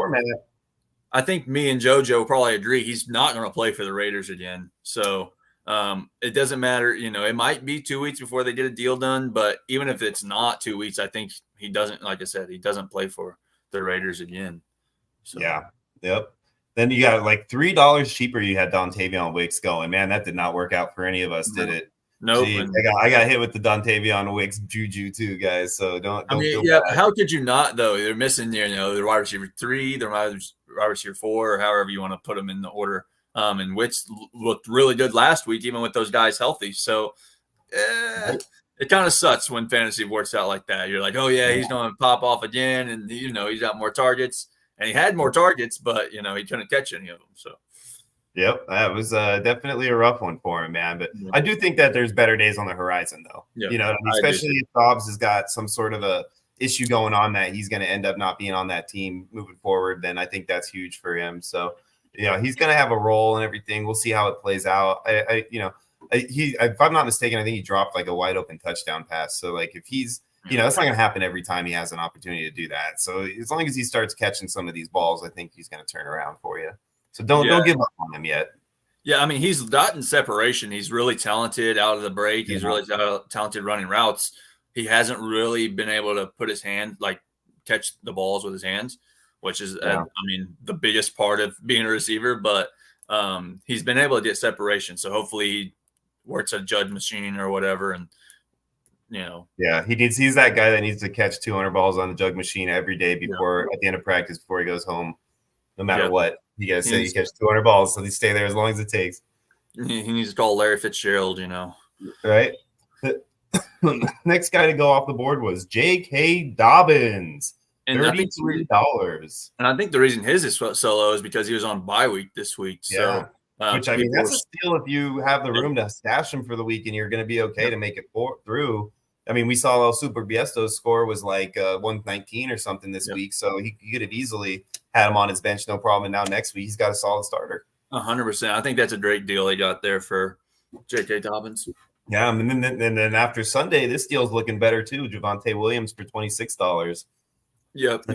I think me and JoJo probably agree he's not going to play for the Raiders again. So it doesn't matter. It might be 2 weeks before they get a deal done, but even if it's not 2 weeks, I think he doesn't. Like I said, he doesn't play for the Raiders again. So. Yeah. Yep. Then you got like $3 cheaper. You had Dontavion Wicks going. Man, that did not work out for any of us, did it? Nope. I got hit with the Dontavion Wicks juju too, guys. So don't. I mean, yeah. Bad. How could you not though? They're missing, the wide receiver 3, the wide receiver 4, or however you want to put them in the order. And Wicks looked really good last week, even with those guys healthy. So it kind of sucks when fantasy works out like that. You're like, oh yeah, he's going to pop off again, and he's got more targets. And he had more targets, but, he couldn't catch any of them. So, yep, that was definitely a rough one for him, man. But I do think that there's better days on the horizon, though. Yeah, especially if Dobbs has got some sort of a issue going on that he's going to end up not being on that team moving forward. Then I think that's huge for him. So, he's going to have a role and everything. We'll see how it plays out. If I'm not mistaken, I think he dropped like a wide open touchdown pass. So, like, if he's It's not going to happen every time he has an opportunity to do that. So as long as he starts catching some of these balls, I think he's going to turn around for you. So don't give up on him yet. Yeah, I mean, he's gotten separation. He's really talented out of the break. He's really talented running routes. He hasn't really been able to put his hand, like catch the balls with his hands, which is, I mean, the biggest part of being a receiver. But he's been able to get separation. So hopefully he works a judge machine or whatever. And, Yeah, he's that guy that needs to catch 200 balls on the jug machine every day at the end of practice before he goes home, no matter what. You got to say you catch 200 balls, so they stay there as long as it takes. He needs to call Larry Fitzgerald, Right? Next guy to go off the board was J.K. Dobbins, $33. And I think the reason his is so low is because he was on bye week this week. Yeah. So, which, I mean, that's a steal if you have the room to stash him for the week and you're going to be okay to make it through. I mean, we saw El Super Biesto's score was like 119 or something this week, so he could have easily had him on his bench, no problem. And now next week, he's got a solid starter. 100%. I think that's a great deal they got there for J.K. Dobbins. Yeah, and then after Sunday, this deal's looking better too. Javonte Williams for $26. Yep,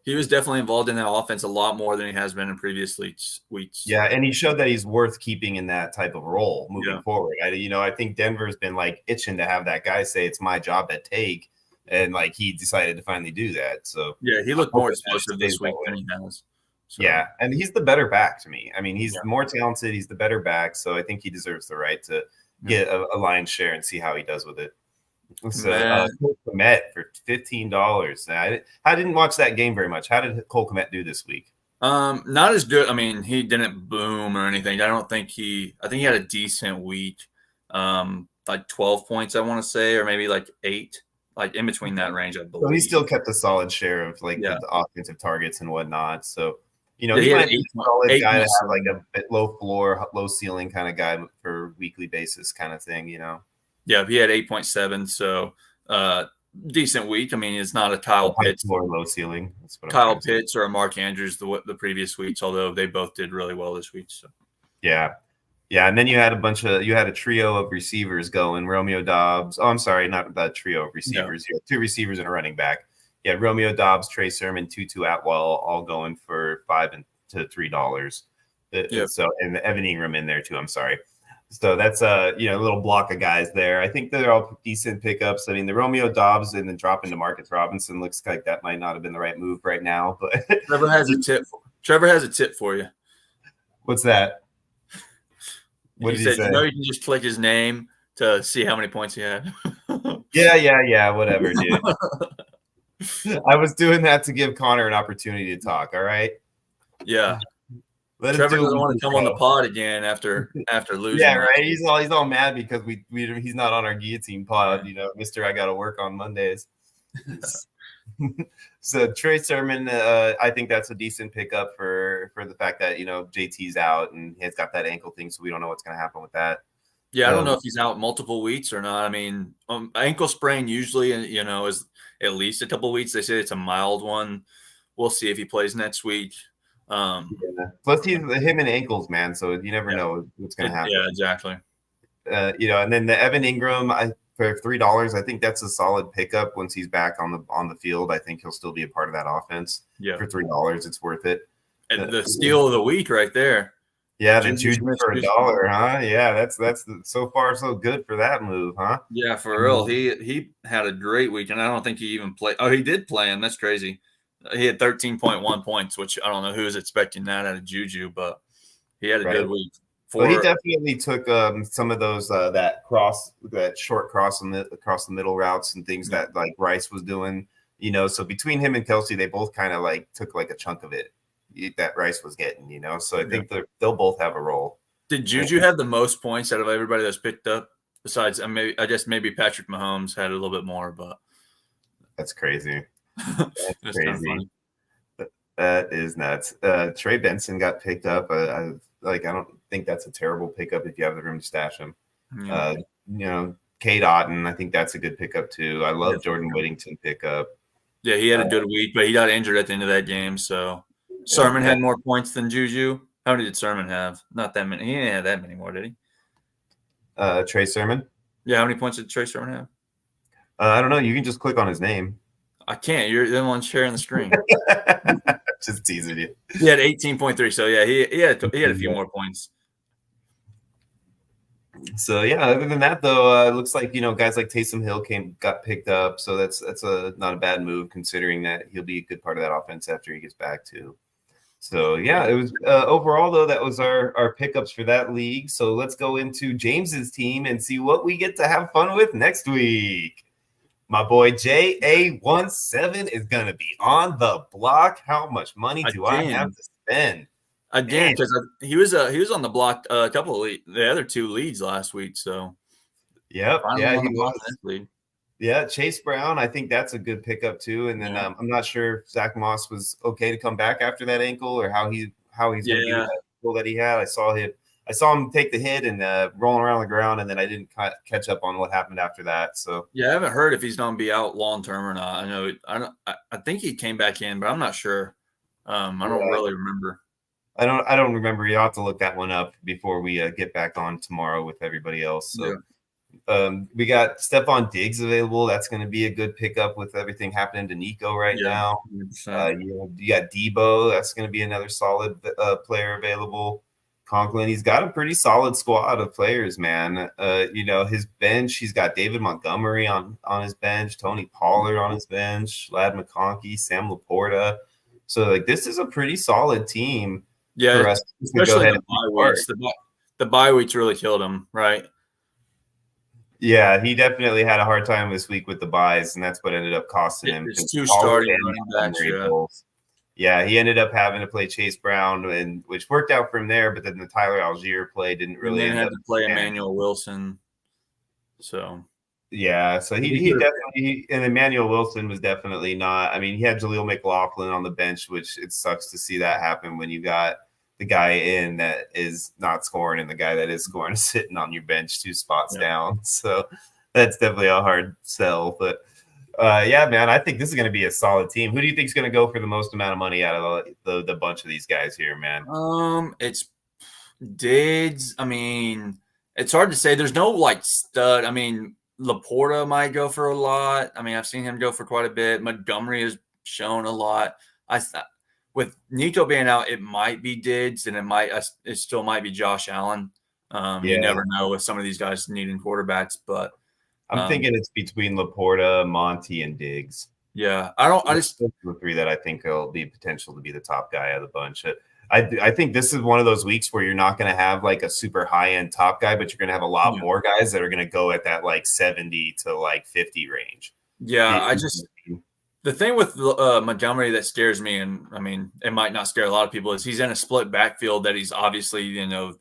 he was definitely involved in that offense a lot more than he has been in previous weeks. Yeah, and he showed that he's worth keeping in that type of role moving forward. I think Denver's been like itching to have that guy say it's my job to take, and like he decided to finally do that. So yeah, he looked more explosive this week than he has. So. Yeah, and he's the better back to me. I mean, he's more talented. He's the better back, so I think he deserves the right to get a lion's share and see how he does with it. So Cole Kmet for $15. I didn't watch that game very much. How did Cole Kmet do this week? Not as good. I mean, he didn't boom or anything. I think he had a decent week. Like 12 points, I want to say, or maybe like 8, like in between that range, I believe. So he still kept a solid share of the offensive targets and whatnot. So he might be a solid guy to have like a bit low floor, low ceiling kind of guy for weekly basis kind of thing, Yeah, he had 8.7, so decent week. I mean, it's not a Kyle Pitts or low ceiling. Kyle Pitts or a Mark Andrews the previous weeks, although they both did really well this week. So yeah, and then you had a trio of receivers going. Romeo Dobbs. Oh, I'm sorry, not that trio of receivers. You had 2 receivers and a running back. Yeah, Romeo Dobbs, Trey Sermon, Tutu Atwell, all going for $5 to $3. So and Evan Ingram in there too. I'm sorry. So that's a little block of guys there. I think they're all decent pickups. I mean, the Romeo Dobbs and then dropping to Marcus Robinson looks like that might not have been the right move right now. But Trevor has a tip for you. What's that? What did he say? You can just click his name to see how many points he had. Yeah. Whatever, dude. I was doing that to give Connor an opportunity to talk. All right. Yeah. Trevor doesn't want to come on the pod again after losing. Yeah, right. He's all mad because he's not on our Guillotine pod. Mister, I got to work on Mondays. So Trey Sermon, I think that's a decent pickup for the fact that JT's out and he's got that ankle thing, so we don't know what's going to happen with that. Yeah, I don't know if he's out multiple weeks or not. I mean, ankle sprain usually is at least a couple of weeks. They say it's a mild one. We'll see if he plays next week. Plus him and ankles, man. So you never know what's going to happen. Yeah, exactly. And then the Evan Ingram, for $3, I think that's a solid pickup once he's back on the field. I think he'll still be a part of that offense. Yeah, for $3, it's worth it. And the steal of the week right there. Yeah, the Juju for $1, huh? Yeah, that's so far so good for that move, huh? Yeah, for real. He had a great week, and I don't think he even played. Oh, he did play him. That's crazy. He had 13.1 points, which I don't know who was expecting that out of Juju, but he had a good week. Well, he definitely took some of those that short cross across the middle routes and things that like Rice was doing. So between him and Kelsey, they both kind of like took like a chunk of it that Rice was getting. So I think they'll both have a role. Did Juju have the most points out of everybody that's picked up? Besides, I guess maybe Patrick Mahomes had a little bit more, but that's crazy. That's crazy. That is nuts. Trey Benson got picked up. I don't think that's a terrible pickup if you have the room to stash him. Kate Otten, I think that's a good pickup too. I love Jordan Whittington pickup. Yeah, he had a good week, but he got injured at the end of that game. So Sermon had more points than Juju. How many did Sermon have? Not that many. He didn't have that many more, did he? Trey Sermon? Yeah, how many points did Trey Sermon have? I don't know. You can just click on his name. I can't. You're the one sharing the screen. Just teasing you. He had 18.3. So yeah, he had a few more points. So yeah, other than that though, it looks like guys like Taysom Hill got picked up, so that's not a bad move considering that he'll be a good part of that offense after he gets back too. So yeah, it was overall though that was our pickups for that league. So let's go into James's team and see what we get to have fun with next week. My boy JA17 is gonna be on the block. How much money do I have to spend? Again, because he was on the block a couple of the other two leads last week. So yep, yeah, he was. Lead. Yeah, Chase Brown, I think that's a good pickup too. And then I'm not sure if Zach Moss was okay to come back after that ankle or how he's going to do that ankle that he had. I saw him take the hit and rolling around the ground, and then I didn't catch up on what happened after that. So yeah, I haven't heard if he's going to be out long term or not. I know I think he came back in, but I'm not sure. I don't really remember. I don't remember. You'll have to look that one up before we get back on tomorrow with everybody else. So we got Stephon Diggs available. That's going to be a good pickup with everything happening to Nico now. You got Debo. That's going to be another solid player available. Conklin, he's got a pretty solid squad of players, man. His bench, he's got David Montgomery on his bench, Tony Pollard on his bench, Lad McConkey, Sam Laporta. So like this is a pretty solid team. Yeah, for us especially the bye weeks. The bye weeks really killed him, right? Yeah, he definitely had a hard time this week with the buys, and that's what ended up costing him. It's two starting running backs. Yeah, he ended up having to play Chase Brown, which worked out for him there, but then the Tyler Algier play didn't really end up. Had to play Emmanuel Wilson. So yeah, so he definitely and Emmanuel Wilson was definitely not. I mean, he had Jaleel McLaughlin on the bench, which it sucks to see that happen when you got the guy in that is not scoring and the guy that is scoring is sitting on your bench 2 spots down. So that's definitely a hard sell. But yeah, man, I think this is going to be a solid team. Who do you think is going to go for the most amount of money out of the bunch of these guys here, man? It's Diggs. I mean, it's hard to say. There's no like stud. I mean, Laporta might go for a lot. I mean, I've seen him go for quite a bit. Montgomery has shown a lot. With Nico being out, it might be Diggs, and it still might be Josh Allen. You never know with some of these guys needing quarterbacks, but I'm thinking it's between Laporta, Monty, and Diggs. Yeah, I just the 3 that I think will be potential to be the top guy of the bunch. I think this is one of those weeks where you're not going to have like a super high end top guy, but you're going to have a lot more guys that are going to go at that like 70 to like 50 range. Yeah, the thing with Montgomery that scares me, and I mean, it might not scare a lot of people, is he's in a split backfield that he's obviously, the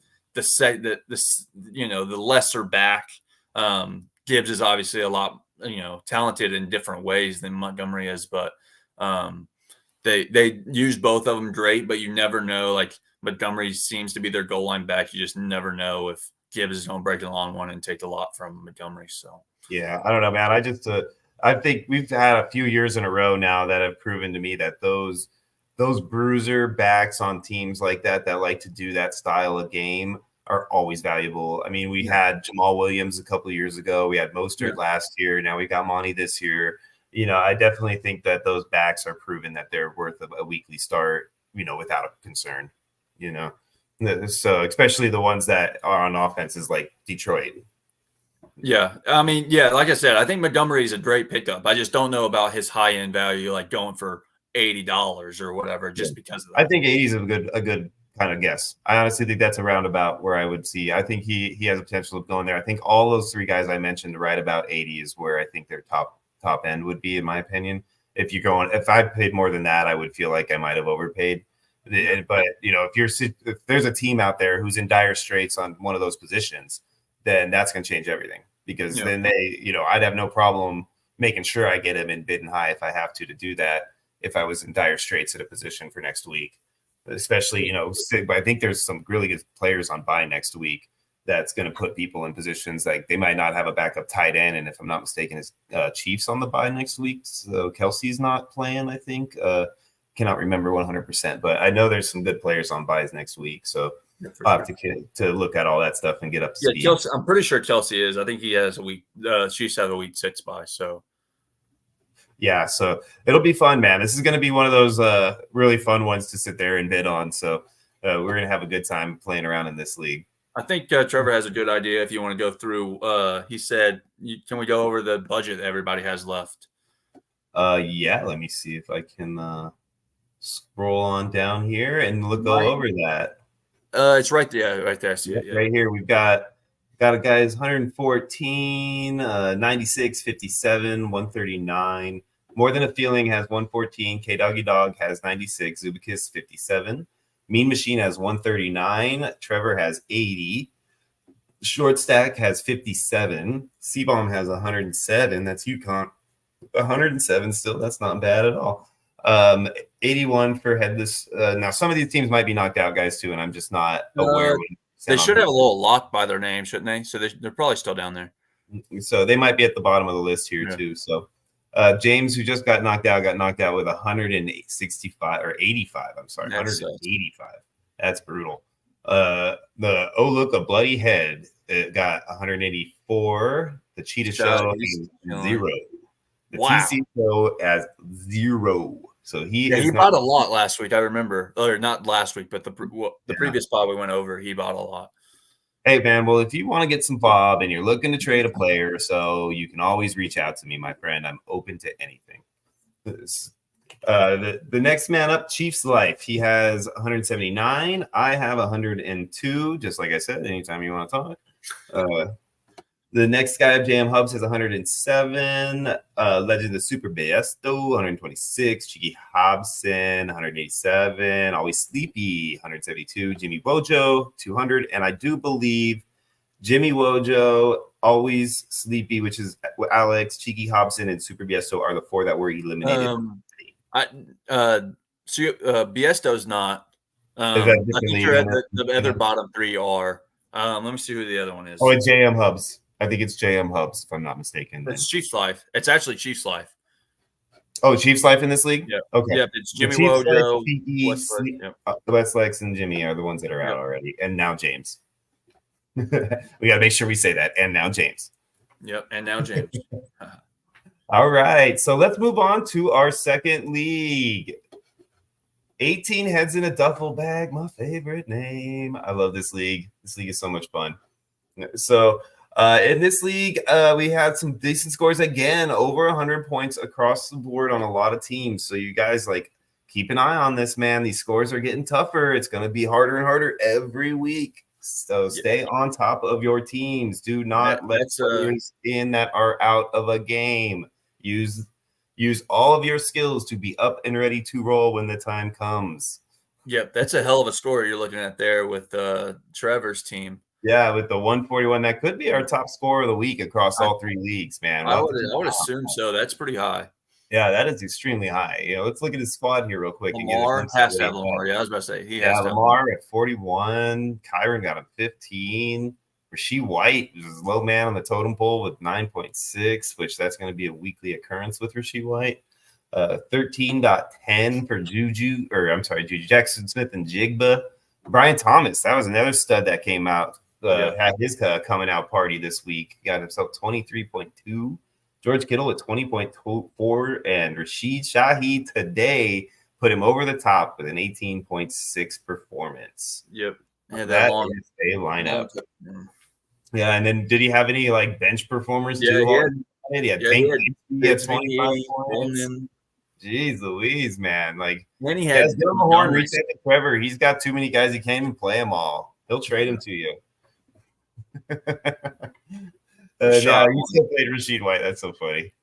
lesser back. Gibbs is obviously a lot, talented in different ways than Montgomery is, but they use both of them great, but you never know. Like Montgomery seems to be their goal line back. You just never know if Gibbs is going to break a long one and take a lot from Montgomery. So yeah, I don't know, man. I think we've had a few years in a row now that have proven to me that those bruiser backs on teams like that like to do that style of game are always valuable. I mean, we had Jamal Williams a couple of years ago. We had Mostert last year. Now we got Monty this year. I definitely think that those backs are proven that they're worth a weekly start, without a concern, So especially the ones that are on offenses like Detroit. Yeah. I mean, yeah, like I said, I think Montgomery is a great pickup. I just don't know about his high end value, like going for $80 or whatever, just because of that. I think 80 is a good kind of guess. I honestly think that's around about where I would see. I think he has a potential of going there. I think all those 3 guys I mentioned right about 80 is where I think their top end would be, in my opinion. If I paid more than that, I would feel like I might have overpaid. But if there's a team out there who's in dire straits on one of those positions, then that's going to change everything, because then I'd have no problem making sure I get him in bid and high if I have to do that. If I was in dire straits at a position for next week, especially, I think there's some really good players on bye next week. That's going to put people in positions like they might not have a backup tight end. And if I'm not mistaken, it's Chiefs on the bye next week. So Kelsey's not playing, I think. Cannot remember 100%, but I know there's some good players on buys next week. So for I'll have sure. to look at all that stuff and get up to Yeah, speed. Kelsey. I'm pretty sure Kelsey is. I think he has a week. Chiefs have a week 6 bye. So Yeah, so it'll be fun, man. This is going to be one of those really fun ones to sit there and bid on. So we're going to have a good time playing around in this league. I think Trevor has a good idea. If you want to go through, he said, "Can we go over the budget that everybody has left?" Yeah, let me see if I can scroll on down here and go over that. It's right there. Right there. I see it. Yeah. Right here, we've got a guy's 114, 96, 57, 139. More Than a Feeling has 114. K Doggy Dog has 96. Zubakis 57. Mean Machine has 139. Trevor has 80. Short Stack has 57. C-Bomb has 107. That's UConn. 107 still. That's not bad at all. 81 for Headless. Now, some of these teams might be knocked out, guys, too, and I'm just not aware. They should have a little lock by their name, shouldn't they? So they're probably still down there. So they might be at the bottom of the list here, too. So James, who just got knocked out with 165 or 85. I'm sorry, 185. That's brutal. The Oh Look a Bloody Head, it got 184. The Cheetah Show 0. The TC Show as 0. So he bought a lot last week. I remember, or not last week, but the previous pod we went over, he bought a lot. Hey, man, well, if you want to get some Bob and you're looking to trade a player or so, you can always reach out to me, my friend. I'm open to anything. The next man up, Chiefs Life. He has 179. I have 102, just like I said, anytime you want to talk. The next guy, JM Hubs, has 107. Legend of Super Besto, 126. Cheeky Hobson, 187. Always Sleepy, 172. Jimmy Wojo, 200. And I do believe Jimmy Wojo, Always Sleepy, which is Alex, Cheeky Hobson, and Super Besto are the 4 that were eliminated. Biesto's not. I think you're at the other bottom 3 are. Let me see who the other one is. Oh, it's JM Hubs. I think it's JM Hubs, if I'm not mistaken. It's Chiefs Life. It's actually Chiefs Life. Oh, Chiefs Life in this league? Yeah. Okay. Yep, it's Jimmy Wojo, Westlex, and Jimmy are the ones that are out already. And now James. We got to make sure we say that. And now James. Yep, and now James. All right. So let's move on to our second league. 18 heads in a duffel bag, my favorite name. I love this league. This league is so much fun. So in this league, we had some decent scores again, over 100 points across the board on a lot of teams. So you guys keep an eye on this, man. These scores are getting tougher. It's going to be harder and harder every week. So stay on top of your teams. Do not let players in that are out of a game. Use all of your skills to be up and ready to roll when the time comes. Yep, that's a hell of a score you're looking at there with Trevor's team. Yeah, with the 141, that could be our top score of the week across all 3 leagues, man. I would assume so. That's pretty high. Yeah, that is extremely high. Let's look at his squad here real quick. Lamar has to have Lamar. Yeah, I was about to say he has. Lamar at 41. Kyron got a 15. Rasheed White is low man on the totem pole with 9.6, which that's going to be a weekly occurrence with Rasheed White. 13.10 for Juju Jackson Smith and Jigba. Brian Thomas, that was another stud that came out. Had his coming out party this week. Got himself 23.2. George Kittle at 20.4. And Rashid Shaheed today put him over the top with an 18.6 performance. Yep. Yeah, that is a lineup. Yeah, and then did he have any bench performers too? He had 25 points. Jeez Louise, man. Then he had give him a horn, reach out to Trevor. He's got too many guys. He can't even play them all. He'll trade them to you. You still played Rasheed White. That's so funny.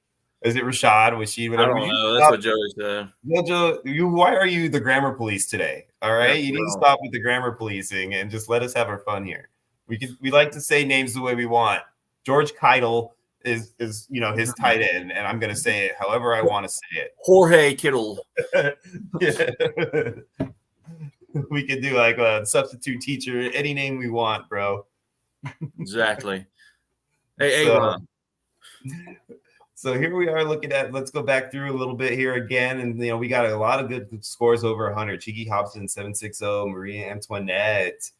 Is it Rashad? Whatever. I don't know. That's what Joey said. Joe, why are you the grammar police today? All right, you need to stop with the grammar policing and just let us have our fun here. We like to say names the way we want. George Kittle is his tight end, and I'm gonna say it however I want to say it. Jorge Kittle. We could do a substitute teacher, any name we want, bro. Exactly. So here we are looking at. Let's go back through a little bit here again, and we got a lot of good scores over 100. Cheeky Hobson 760, Maria Antoinette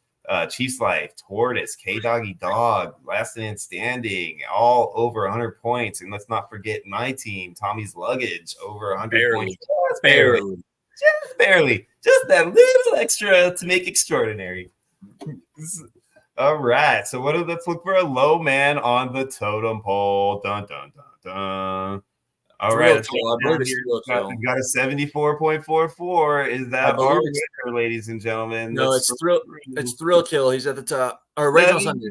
Chiefs Life, Tortoise, K Doggy Dog, Last Man Standing, all over 100 points. And let's not forget my team, Tommy's Luggage, over 100 points. Just barely. Just that little extra to make extraordinary. All right. So let's look for a low man on the totem pole. Dun, dun, dun, dun. All right. We've got a 74.44. Is that our winner, ladies and gentlemen? No, it's Thrill Kill. He's at the top. Or Rage on Sunday.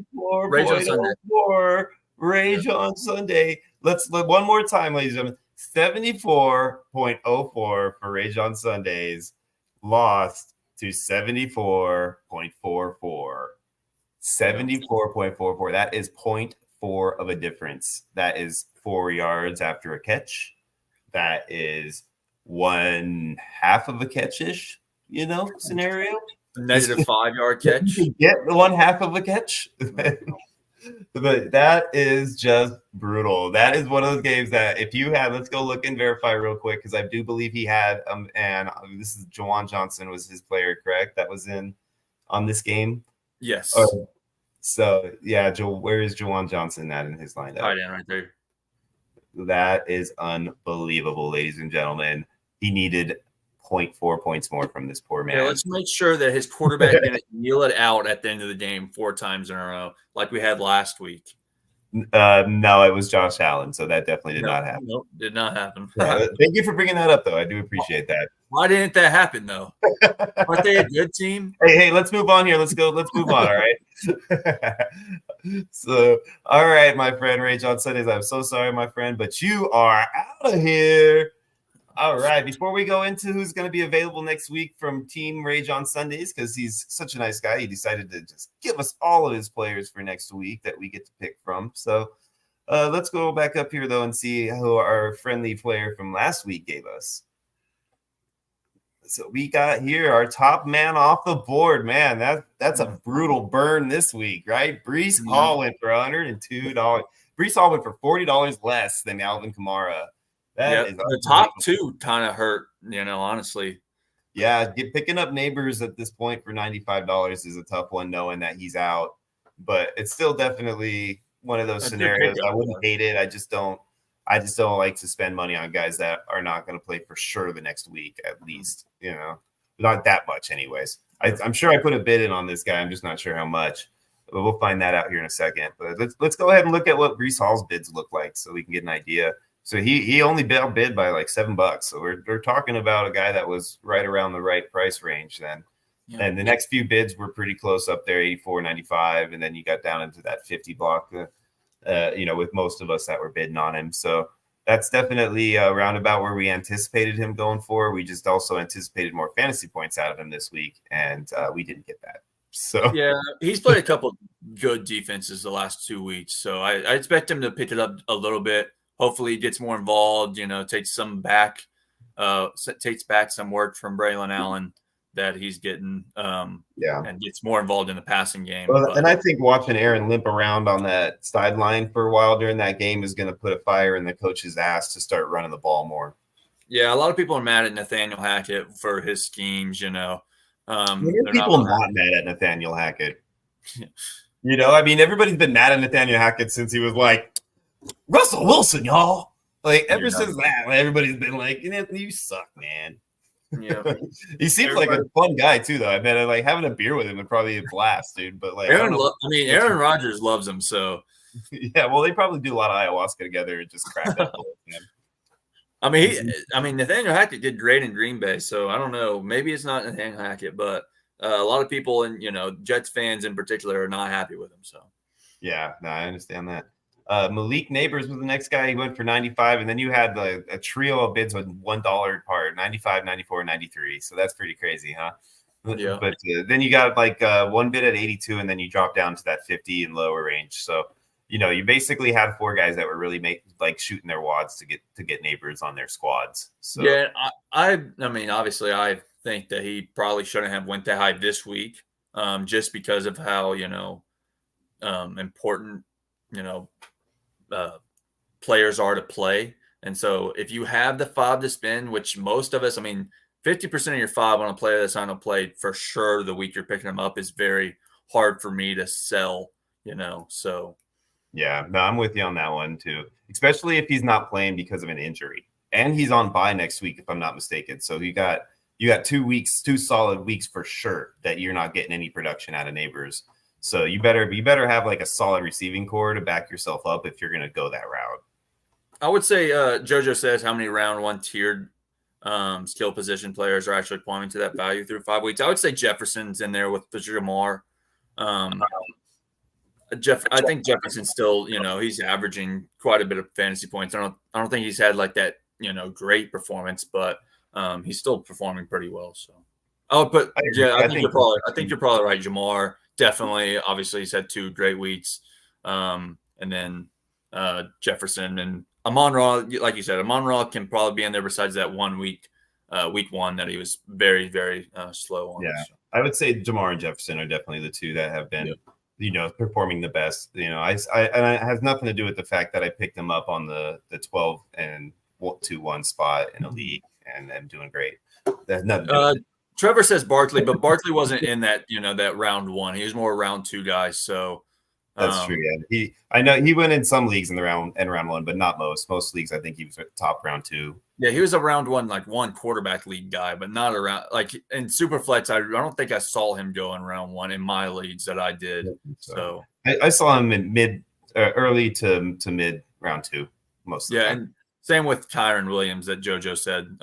Rage on Sunday. Rage on Sunday. Let's one more time, ladies and gentlemen. 74.04 for Rage on Sundays. Lost to 74.44. 74.44. That is 0.4 of a difference. That is 4 yards after a catch. That is 1/2 of a catch-ish, scenario. Negative 5 yard catch. You get 1/2 of a catch. But that is just brutal. That is one of those games that if you had, let's go look and verify real quick, because I do believe he had, and this is Juwan Johnson was his player, correct? That was in on this game. Yes. So yeah, where is Juwan Johnson at in his lineup? Right there. That is unbelievable, ladies and gentlemen. He needed 0.4 points more from this poor man. Yeah, let's make sure that his quarterback didn't kneel it out at the end of the game 4 times in a row, like we had last week. No, it was Josh Allen, so that definitely did not happen. Nope, did not happen. Thank you for bringing that up, though. I do appreciate that. Why didn't that happen, though? Aren't they a good team? Hey, let's move on here. Let's move on, all right? So, all right, my friend, Rage on Sundays. I'm so sorry, my friend, but you are out of here. All right, before we go into who's going to be available next week from Team Rage on Sundays, because he's such a nice guy, he decided to just give us all of his players for next week that we get to pick from. So let's go back up here, though, and see who our friendly player from last week gave us. So we got here our top man off the board. Man, that's a brutal burn this week, right? Breece Hall went for $102. Breece Hall went for $40 less than Alvin Kamara. The top two kind of hurt, honestly. Yeah, picking up Neighbors at this point for $95 is a tough one, knowing that he's out. But it's still definitely one of those scenarios. I wouldn't hate it. I just don't like to spend money on guys that are not going to play for sure the next week, at least. Not that much, anyways. I'm sure I put a bid in on this guy. I'm just not sure how much. But we'll find that out here in a second. But let's go ahead and look at what Breece Hall's bids look like, so we can get an idea. So he only bid by like $7. So we're talking about a guy that was right around the right price range then. Yeah. And the next few bids were pretty close up there, 84, 95, and then you got down into that 50 block, with most of us that were bidding on him. So that's definitely around about where we anticipated him going for. We just also anticipated more fantasy points out of him this week, and we didn't get that. So yeah, he's played a couple good defenses the last 2 weeks. So I expect him to pick it up a little bit. Hopefully he gets more involved, takes back some work from Braylon Allen that he's getting, and gets more involved in the passing game. Well, and I think watching Aaron limp around on that sideline for a while during that game is going to put a fire in the coach's ass to start running the ball more. Yeah, a lot of people are mad at Nathaniel Hackett for his schemes, people not mad at Nathaniel Hackett. Everybody's been mad at Nathaniel Hackett since he was like, Russell Wilson, y'all. Like ever since that, everybody's been like, you suck, man. Yeah, he seems like a fun guy too, though. I mean, like having a beer with him would probably be a blast, dude. But like, Aaron Rodgers loves him, so yeah. Well, they probably do a lot of ayahuasca together and just crack that. Nathaniel Hackett did great in Green Bay, so I don't know. Maybe it's not Nathaniel Hackett, but a lot of people and Jets fans in particular are not happy with him. So yeah, no, I understand that. Malik Neighbors was the next guy. He went for 95, and then you had a trio of bids with $1 apart, 95, 94, 93. So that's pretty crazy, huh? Yeah. But then you got one bid at 82, and then you drop down to that 50 and lower range. So you basically had 4 guys that were really shooting their wads to get Neighbors on their squads. So yeah, I mean, obviously, I think that he probably shouldn't have went that high this week, just because of how important players are to play. And so if you have the 5 to spend, which most of us, 50% of your 5 on a player that's on a play for sure the week you're picking them up is very hard for me to sell, so. Yeah, no, I'm with you on that one too, especially if he's not playing because of an injury. And he's on bye next week, if I'm not mistaken. So you got 2 weeks, 2 solid weeks for sure that you're not getting any production out of Neighbors. So you better have like a solid receiving core to back yourself up if you're going to go that route. I would say JoJo says how many round one tiered skill position players are actually pointing to that value through 5 weeks. I would say Jefferson's in there with the Jamar. I think Jefferson's still, he's averaging quite a bit of fantasy points. I don't think he's had like that, great performance, but he's still performing pretty well. So I think you're probably right. Jamar definitely, obviously he's had 2 great weeks. And then Jefferson and Amon-Ra, like you said, Amon-Ra can probably be in there besides that 1 week, week 1 that he was very, very slow on. Yeah, I would say Jamar and Jefferson are definitely the 2 that have been, performing the best. And it has nothing to do with the fact that I picked him up on the 12 and 2-1 spot in a league and I'm doing great. That's nothing. Trevor says Barkley, but Barkley wasn't in that, that round 1. He was more round 2 guys. So that's true. Yeah, I know he went in some leagues in round 1, but not most. Most leagues, I think he was top round 2. Yeah, he was a round 1, like 1 quarterback league guy, but not around like in Superflex. I don't think I saw him go in round 1 in my leagues that I did. So I saw him in early to mid round 2 most. Of the time. And same with Kyron Williams that JoJo said.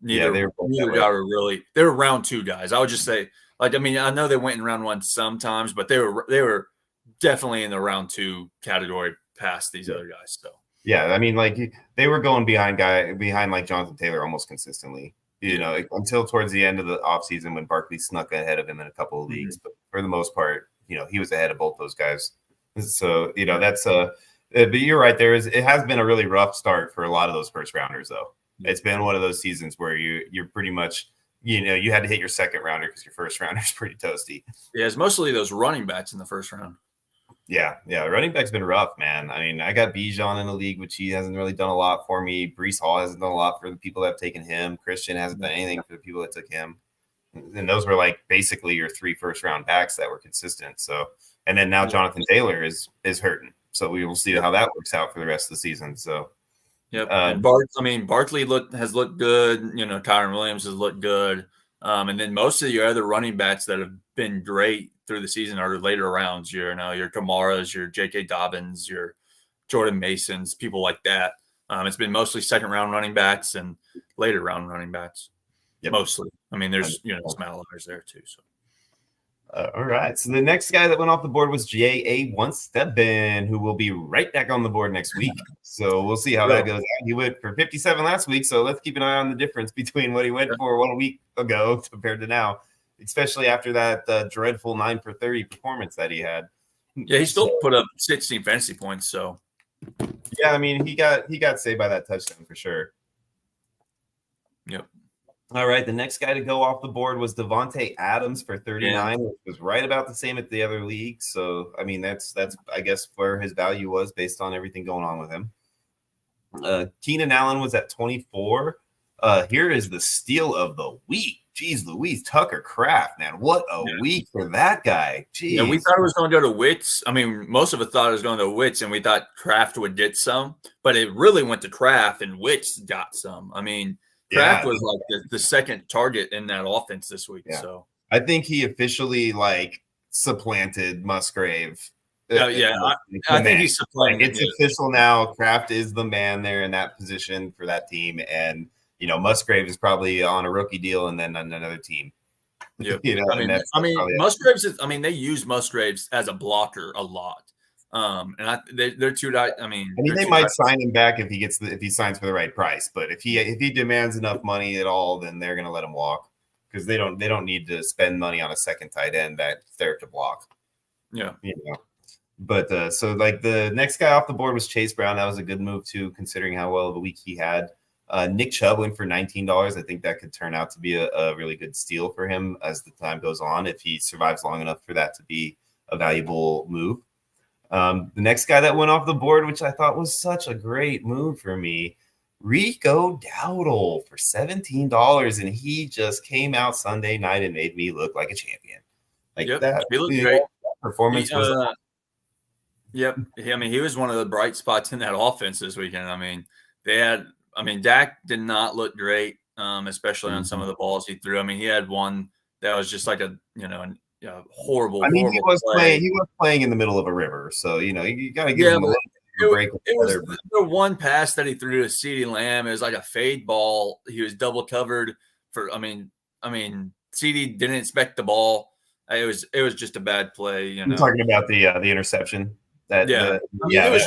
Neither guy were really. They were round 2 guys. I would just say, I know they went in round 1 sometimes, but they were definitely in the round 2 category past these other guys. So yeah, they were going behind like Jonathan Taylor almost consistently, until towards the end of the offseason when Barkley snuck ahead of him in a couple of leagues. But for the most part, he was ahead of both those guys. So that's but you're right. It has been a really rough start for a lot of those first rounders though. It's been one of those seasons where you're pretty much, you had to hit your second rounder because your first rounder is pretty toasty. Yeah, it's mostly those running backs in the first round. Yeah. Running back's been rough, man. I got Bijan in the league, which he hasn't really done a lot for me. Breece Hall hasn't done a lot for the people that have taken him. Christian hasn't done anything for the people that took him. And those were like basically your 3 first-round backs that were consistent. So, and then now Jonathan Taylor is hurting. So we will see how that works out for the rest of the season. So, yep. Barkley has looked good. Kyron Williams has looked good. And then most of your other running backs that have been great through the season are later rounds. Your Kamaras, your J.K. Dobbins, your Jordan Masons, people like that. It's been mostly second-round running backs and later round running backs. Yep. Mostly. There's some outliers there too. So. All right. So the next guy that went off the board was J.A. Onestebben, who will be right back on the board next week. So we'll see how that goes. He went for 57 last week, so let's keep an eye on the difference between what he went for 1 week ago compared to now, especially after that dreadful 9 for 30 performance that he had. Yeah, he still put up 16 fantasy points. So yeah, he got saved by that touchdown for sure. Yep. All right, the next guy to go off the board was Devontae Adams for 39, which was right about the same at the other league. So, that's I guess where his value was based on everything going on with him. Keenan Allen was at 24. Here is the steal of the week. Jeez Louise, Tucker Kraft, man. What a week for that guy. Jeez. Yeah, we thought it was going to go to Witz. Most of us thought it was going to Witz, and we thought Kraft would get some. But it really went to Kraft, and Witz got some. Kraft was like the second target in that offense this week. Yeah. So I think he officially supplanted Musgrave. I think he's supplanted. It's official now. Kraft is the man there in that position for that team, and Musgrave is probably on a rookie deal and then on another team. Yeah, Musgraves is. They use Musgraves as a blocker a lot. They're 2 guys. They might sign him back if he signs for the right price. But if he demands enough money at all, then they're going to let him walk because they don't need to spend money on a second tight end that's there to block. Yeah, But so the next guy off the board was Chase Brown. That was a good move too, considering how well of a week he had. Nick Chubb went for $19. I think that could turn out to be a really good steal for him as the time goes on if he survives long enough for that to be a valuable move. The next guy that went off the board, which I thought was such a great move for me, Rico Dowdle for $17, and he just came out Sunday night and made me look like a champion. He looked great. performance was. Yep. I mean, he was one of the bright spots in that offense this weekend. I mean, Dak did not look great, especially on some of the balls he threw. I mean, he had one that was just like a horrible. I mean, horrible he was play. playing in the middle of a river, so you got to give Yeah, him a little bit of a break. it was the one pass that he threw to CeeDee Lamb. It was like a fade ball. He was double covered for. I mean, CeeDee didn't expect the ball. It was just a bad play. You're talking about the interception. It was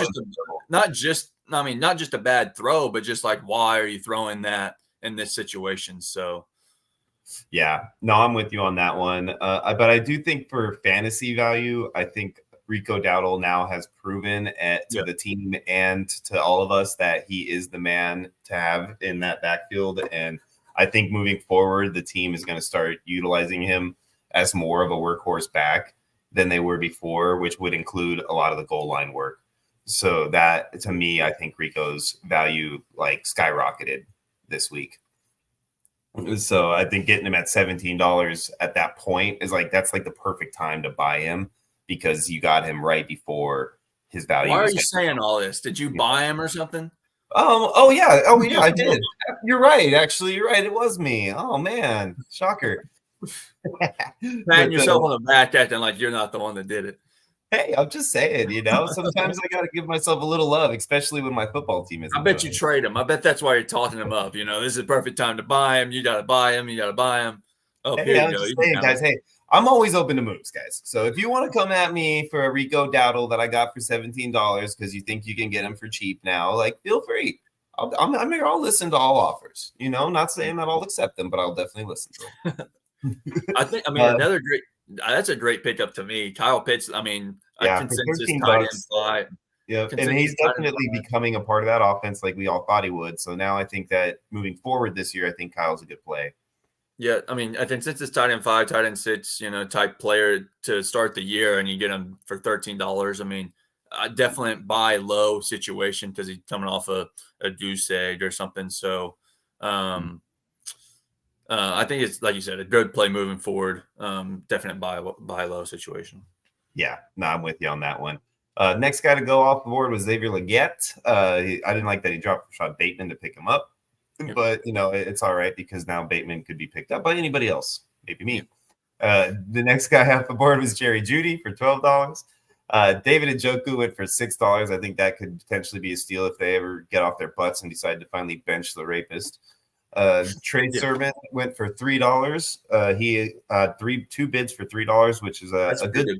just not just a bad throw, but just like, why are you throwing that in this situation? So, yeah, no, I'm with you on that one. But I do think for fantasy value, I think Rico Dowdle now has proven to the team and to all of us that he is the man to have in that backfield. And I think moving forward, the team is going to start utilizing him as more of a workhorse back than they were before, which would include a lot of the goal line work. So that, to me, I think Rico's value like skyrocketed this week. So I think getting him at $17 at that point is that's the perfect time to buy him because you got him right before his value. Why are you saying all this? Did you buy him or something? Oh yeah, I did. You're right. Actually, you're right. It was me. Oh man, shocker. Patting yourself on the back, acting like you're not the one that did it. Hey, I'm just saying, sometimes I got to give myself a little love, especially when my football team is. I bet you trade him. I bet that's why you're talking him up. This is the perfect time to buy him. You got to buy him. You got to buy him. Oh, hey, I'm just saying, guys. Hey, I'm always open to moves, guys. So if you want to come at me for a Rico Dowdle that I got for $17 because you think you can get him for cheap now, feel free. I'll listen to all offers. Not saying that I'll accept them, but I'll definitely listen to them. Another great. That's a great pickup to me. Kyle Pitts. Consensus tight end fly. Yeah, and he's definitely becoming a part of that offense like we all thought he would. So now I think that moving forward this year, I think Kyle's a good play. Yeah, I think since it's tight end 5, tight end 6, type player to start the year, and you get him for $13. I definitely buy low situation because he's coming off a goose egg or something. So, I think it's like you said, a good play moving forward. Definite buy low situation. Yeah, no, I'm with you on that one. Next guy to go off the board was Xavier Legette. I didn't like that he dropped Rashad Bateman to pick him up, but it's all right because now Bateman could be picked up by anybody else, maybe me. The next guy off the board was Jerry Jeudy for $12. David Njoku went for $6. I think that could potentially be a steal if they ever get off their butts and decide to finally bench the rapist. Trey Sermon went for $3. He two bids for $3, which is a good deal.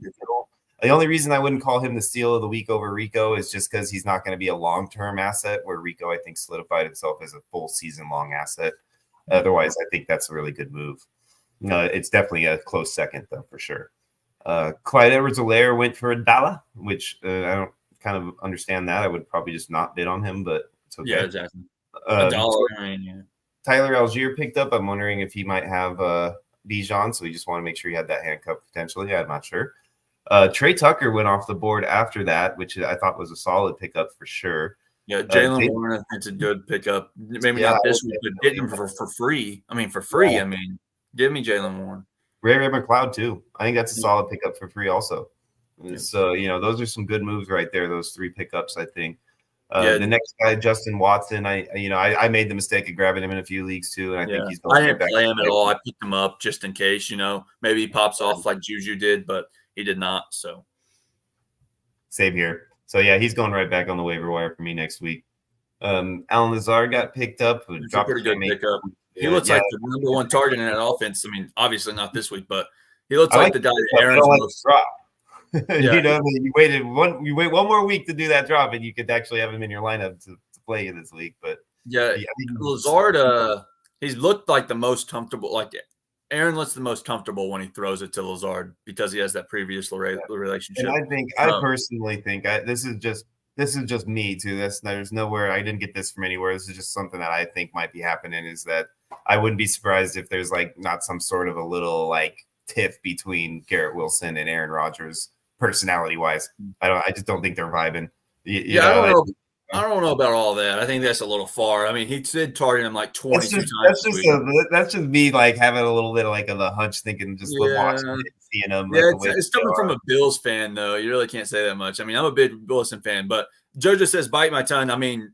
The only reason I wouldn't call him the steal of the week over Rico is just because he's not going to be a long-term asset, where Rico, I think, solidified itself as a full season-long asset. Otherwise, I think that's a really good move. It's definitely a close second, though, for sure. Clyde Edwards-Helaire went for $1, which I don't kind of understand that. I would probably just not bid on him, but it's okay. Yeah, exactly. $1. Tyler Algier picked up. I'm wondering if he might have Bijan, so we just want to make sure he had that handcuff potentially. I'm not sure. Trey Tucker went off the board after that, which I thought was a solid pickup for sure. Yeah, Jalen Warren, I think it's a good pickup. Maybe not this week, but get him for free. For free. Yeah. Give me Jalen Warren. Ray McLeod too. I think that's a solid pickup for free also. Yeah. So, those are some good moves right there. Those 3 pickups, I think. The next guy, Justin Watson, I made the mistake of grabbing him in a few leagues too, and I think he's. I didn't play him at all. I picked him up just in case, maybe he pops off like Juju did, but he did not. So, same here. So yeah, he's going right back on the waiver wire for me next week. Alan Lazard got picked up. It's a pretty good pickup. He looks like the number 1 target in that offense. Obviously not this week, but he looks like the guy that Aaron's most. Drop. You wait one more week to do that drop, and you could actually have him in your lineup to play this week. But Lazard, he's looked like the most comfortable. Like Aaron looks the most comfortable when he throws it to Lazard because he has that previous relationship. And I personally think this is just me too. There's nowhere I didn't get this from anywhere. This is just something that I think might be happening. Is that I wouldn't be surprised if there's not some sort of a little tiff between Garrett Wilson and Aaron Rodgers. Personality wise, I just don't think they're vibing. I don't know. I don't know about all that. I think that's a little far. I mean, he did target him like 22 times That's this just week. that's just me like having a little bit of like of a hunch, thinking just watching Yeah. it, seeing them like Yeah, the way it's they coming from are. a Bills fan, though. You really can't say that much. I mean, I'm a big Wilson fan, but JoJo says, bite my tongue. I mean,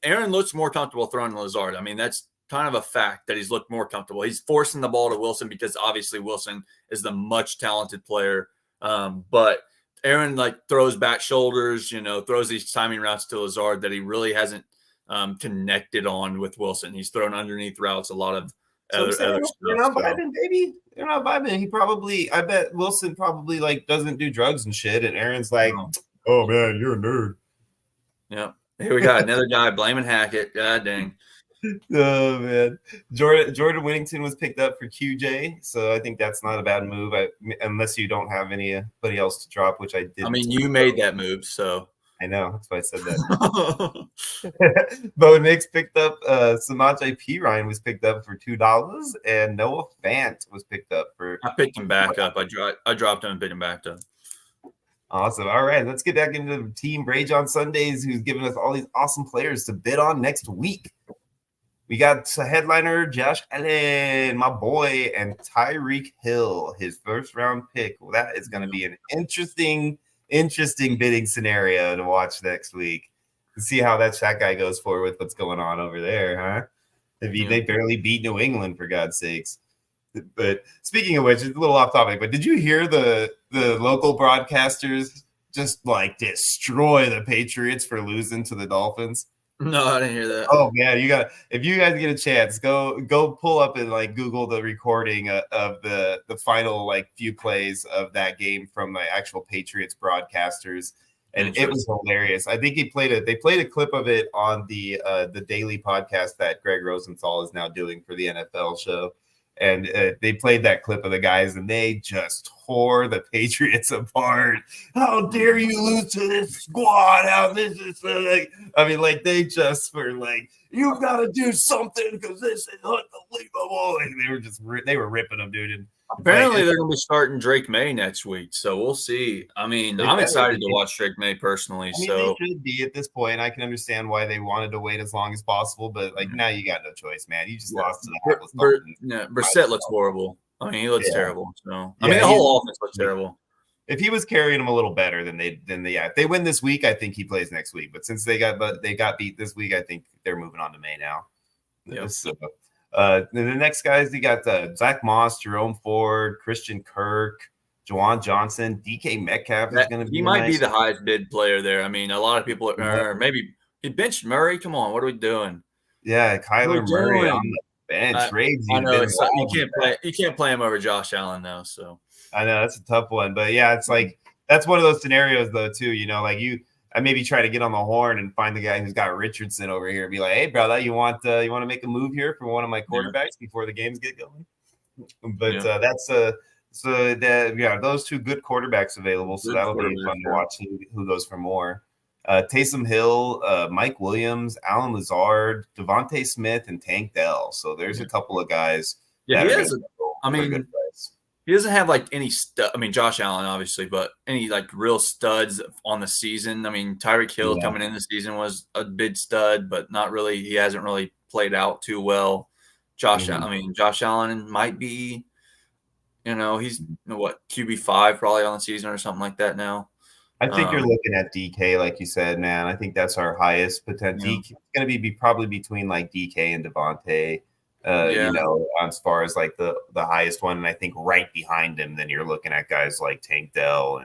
Aaron looks more comfortable throwing Lazard. I mean, that's kind of a fact that he's looked more comfortable. He's forcing the ball to Wilson because obviously Wilson is the much talented player. But Aaron throws back shoulders, throws these timing routes to Lazard that he really hasn't connected on with Wilson. He's thrown underneath routes a lot of So I'm saying other they're stuff. not So. vibing, baby. They're not vibing. I bet Wilson probably like doesn't do drugs and shit, and Aaron's like, oh man, you're a nerd. Yeah. Here we got another guy blaming Hackett. God dang. Oh man, Jordan Whittington was picked up for QJ, so I think that's not a bad move. Unless you don't have anybody else to drop, which I did. I mean, you made that move, so I know that's why I said that. Bo Nix picked up Samaje Perine was picked up for $2, and Noah Fant was picked up for. I picked him back up. I dropped him and picked him back up. Awesome. All right, let's get back into Team Rage on Sundays, who's giving us all these awesome players to bid on next week. We got a headliner, Josh Allen, my boy, and Tyreek Hill, his first round pick. Well, that is going to be an interesting bidding scenario to watch next week. To see how that guy goes forward with what's going on over there, huh? They barely beat New England, for God's sakes. But speaking of which, it's a little off topic, but did you hear the local broadcasters just like destroy the Patriots for losing to the Dolphins? No, I didn't hear that. Oh man, if you guys get a chance, go pull up and like Google the recording of the final few plays of that game from the actual Patriots broadcasters, and it was hilarious. I think they played a clip of it on the daily podcast that Greg Rosenthal is now doing for the NFL show. And they played that clip of the guys, and they just tore the Patriots apart. How dare you lose to this squad? How this is they just were like, you got to do something because this is unbelievable. And they were ripping them, dude. And apparently, they're going to be starting Drake May next week, so we'll see. I mean, I'm excited to watch Drake May personally. They should be at this point. I can understand why they wanted to wait as long as possible, but now you got no choice, man. You just lost to the Brissett looks horrible. I mean, he looks terrible. So I mean, the whole offense looks terrible. If he was carrying them a little better if they win this week, I think he plays next week. But since they got beat this week, I think they're moving on to May now. Yeah. So, the next guys, you got Zach Moss, Jerome Ford, Christian Kirk, Juwan Johnson, DK Metcalf is going to be. He might be the highest bid player there. I mean, a lot of people are maybe he benched Murray. Come on, what are we doing? Yeah, Kyler Murray on the bench. I know you can't play him over Josh Allen though. So I know that's a tough one, but yeah, it's like that's one of those scenarios though too. I maybe try to get on the horn and find the guy who's got Richardson over here and be like, hey, brother, you want to make a move here for one of my quarterbacks before the games get going? But those two good quarterbacks available. So that'll be fun to watch who goes for more. Taysom Hill, Mike Williams, Alan Lazard, Devontae Smith, and Tank Dell. So there's a couple of guys. Yeah, he doesn't have any stud. I mean, Josh Allen, obviously, but any real studs on the season. I mean, Tyreek Hill coming in the season was a big stud, but not really. He hasn't really played out too well. Josh Allen might be, he's QB5 probably on the season or something like that now. I think you're looking at DK, like you said, man. I think that's our highest potential. Yeah. It's going to be probably between DK and Devontae. As far as the highest one, and I think right behind him, then you're looking at guys like Tank Dell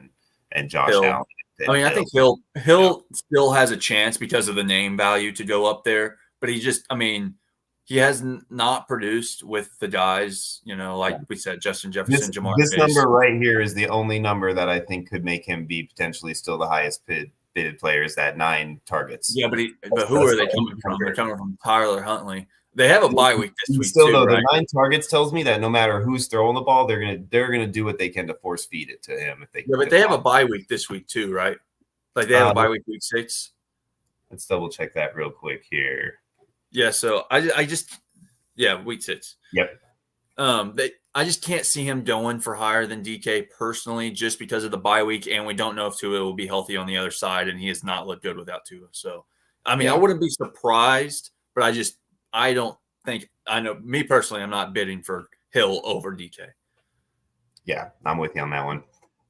and Josh Allen. I mean, I think Hill still has a chance because of the name value to go up there, but he has not produced with the guys, we said, Justin Jefferson, Jamar This Chase. Number right here is the only number that I think could make him be potentially still the highest bidded player is that 9 targets. Yeah, but who are they coming from? They're coming from Tyler Huntley. They have a bye week this week still, though, right? The 9 targets tells me that no matter who's throwing the ball, they're gonna do what they can to force feed it to him if they. Yeah, but they have a bye week this week too, right? They have a bye week 6. Let's double check that real quick here. Yeah, so week 6. Yep. I just can't see him going for higher than DK personally, just because of the bye week, and we don't know if Tua will be healthy on the other side, and he has not looked good without Tua. So I mean, I wouldn't be surprised, but I don't think I know me personally. I'm not bidding for Hill over DK. Yeah, I'm with you on that one.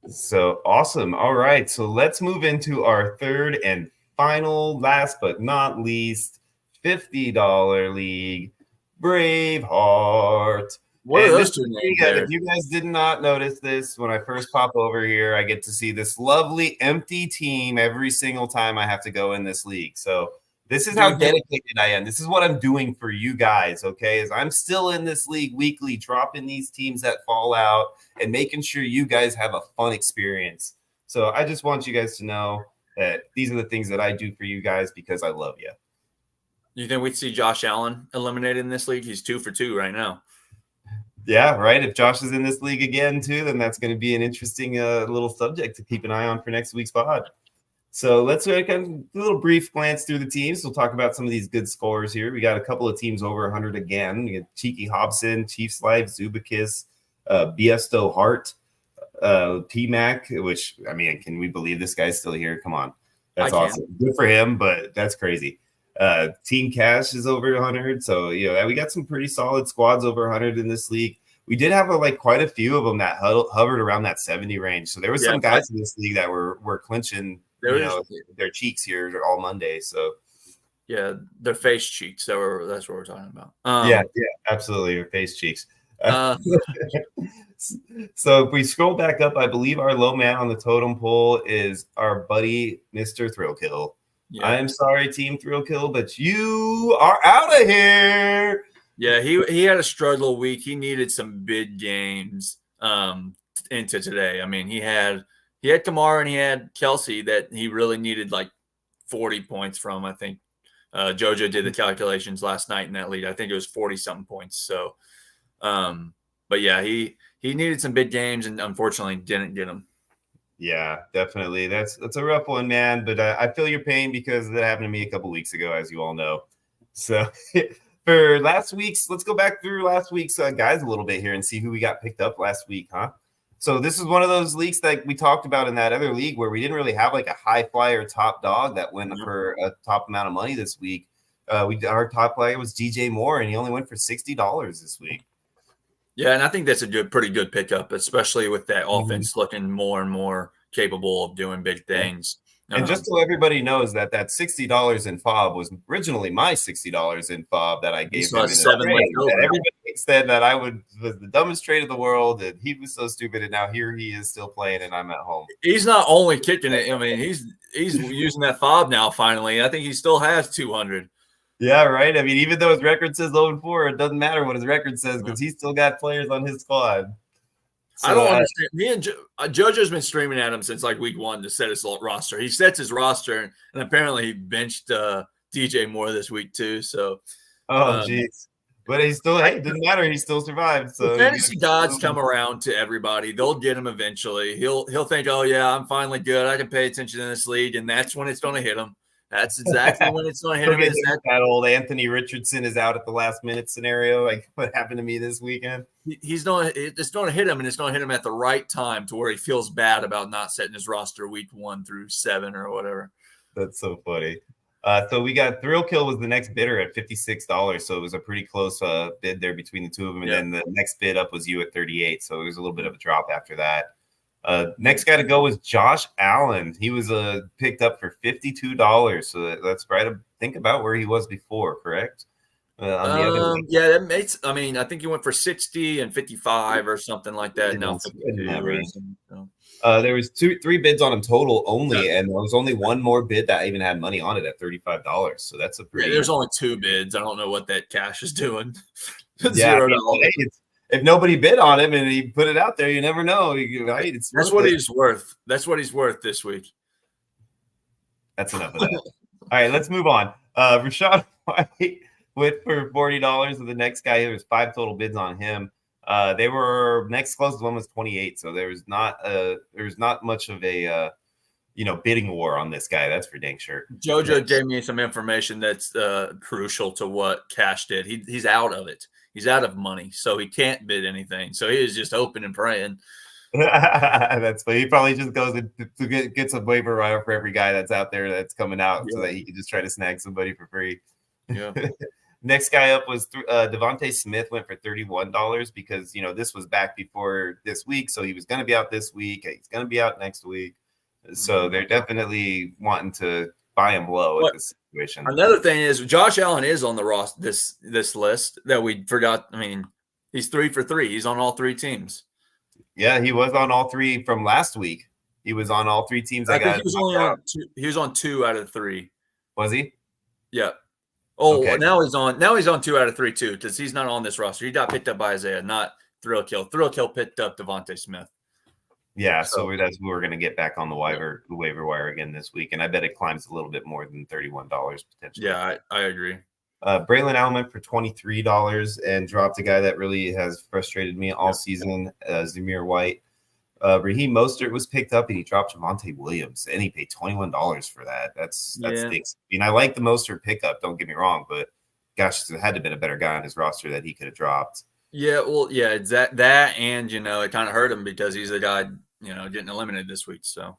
So awesome. All right. So let's move into our third and final, last but not least, $50 league, Braveheart. What are And those this two is names good. there? If you guys did not notice this, when I first pop over here, I get to see this lovely empty team every single time I have to go in this league. So this is how dedicated I am. This is what I'm doing for you guys, okay? Is I'm still in this league weekly, dropping these teams that fall out and making sure you guys have a fun experience. So I just want you guys to know that these are the things that I do for you guys because I love you. You think we'd see Josh Allen eliminated in this league? He's 2 for 2 right now. Yeah, right. If Josh is in this league again too, then that's going to be an interesting little subject to keep an eye on for next week's pod. So let's kind of a little brief glance through the teams. We'll talk about some of these good scores here. We got a couple of teams over 100 again. We got Cheeky Hobson, Chiefs Life, Zubakis, Biesto Hart, PMAC, which, I mean, can we believe this guy's still here? Come on. That's awesome. Good for him, but that's crazy. Team Cash is over 100. So, we got some pretty solid squads over 100 in this league. We did have quite a few of them that hovered around that 70 range. So there was some guys in this league that were clinching their cheeks here all Monday. So yeah, their face cheeks. That's what we're talking about. Yeah, absolutely, your face cheeks. So if we scroll back up, I believe our low man on the totem pole is our buddy Mr. Thrillkill. Yeah. I am sorry, Team Thrillkill, but you are out of here. Yeah, he had a struggle week. He needed some big games into today. I mean, he had Kamara and he had Kelsey that he really needed like 40 points from. I think JoJo did the calculations last night in that league. I think it was 40-something points. So, but yeah, he needed some big games and unfortunately didn't get them. Yeah, definitely. That's a rough one, man. But I feel your pain because that happened to me a couple weeks ago, as you all know. So for last week's, let's go back through last week's guys a little bit here and see who we got picked up last week, huh? So this is one of those leagues that we talked about in that other league where we didn't really have like a high flyer top dog that went for a top amount of money this week. Our top player was DJ Moore, and he only went for $60 this week. Yeah, and I think that's a pretty good pickup, especially with that offense looking more and more capable of doing big things. And just so everybody knows that $60 in FOB was originally my $60 in FOB that I gave him. Everybody said that I was the dumbest trade in the world, and he was so stupid, and now here he is still playing, and I'm at home. He's not only kicking it. I mean, he's using that FOB now finally. I think he still has 200. Yeah, right. I mean, even though his record says 0-4, it doesn't matter what his record says because he's still got players on his squad. So, I don't understand. Me and JoJo's been streaming at him since like week 1 to set his roster. He sets his roster, and apparently he benched DJ Moore this week too. So, jeez. But he still, it didn't matter. He still survived. So fantasy gods come around to everybody. They'll get him eventually. He'll think, oh yeah, I'm finally good. I can pay attention in this league, and that's when it's going to hit him. That's exactly when it's going to hit him. That old Anthony Richardson is out at the last minute scenario, like what happened to me this weekend. It's going to hit him, and it's going to hit him at the right time to where he feels bad about not setting his roster week 1 through 7 or whatever. That's so funny. So we got Thrillkill was the next bidder at $56, so it was a pretty close bid there between the two of them, and then the next bid up was you at 38, so it was a little bit of a drop after that. Next guy to go was Josh Allen. He was picked up for $52, so that's right. Think about where he was before, correct? That makes. I mean, I think he went for 60 and 55 or something like that. Now 52. There was 3 bids on him total only, and there was only one more bid that even had money on it at $35. So that's a pretty. There's only 2 bids. I don't know what that cash is doing. $0. If nobody bid on him and he put it out there, you never know. Right? That's what he's worth. That's what he's worth this week. That's enough of that. All right, let's move on. Rashad White went for $40 with the next guy. There was 5 total bids on him. They were next closest one was 28, so there was not much of a bidding war on this guy. That's for dang sure. JoJo gave me some information that's crucial to what Cash did. He's out of it. He's out of money, so he can't bid anything. So he is just hoping and praying. That's funny. He probably just goes and to get some waiver wire for every guy that's out there that's coming out, so that he can just try to snag somebody for free. Yeah. Next guy up was Devontae Smith, went for $31 because this was back before this week, so he was going to be out this week. He's going to be out next week, so they're definitely wanting to buy him low at this situation. Another thing is Josh Allen is on the roster this list that we forgot. I mean, he's 3 for 3. He's on all 3 teams. Yeah, he was on all 3 from last week. He was on all 3 teams. I think he was only on 2. He was on 2 out of 3. Was he? Yeah. Oh, okay. Now he's on 2 out of 3 too, because he's not on this roster. He got picked up by Isaiah, not Thrill Kill. Thrill Kill picked up Devontae Smith. Yeah, so that's who we're going to get back on the waiver wire again this week, and I bet it climbs a little bit more than $31 potentially. Yeah, I agree. Braylon Allen went for $23 and dropped a guy that really has frustrated me all season, Zamir White. Raheem Mostert was picked up, and he dropped Javonte Williams, and he paid $21 for that. That stinks. I mean, I like the Mostert pickup, don't get me wrong, but gosh, there had to have been a better guy on his roster that he could have dropped. Yeah, well, yeah, it's that, and it kind of hurt him because he's the guy getting eliminated this week. So,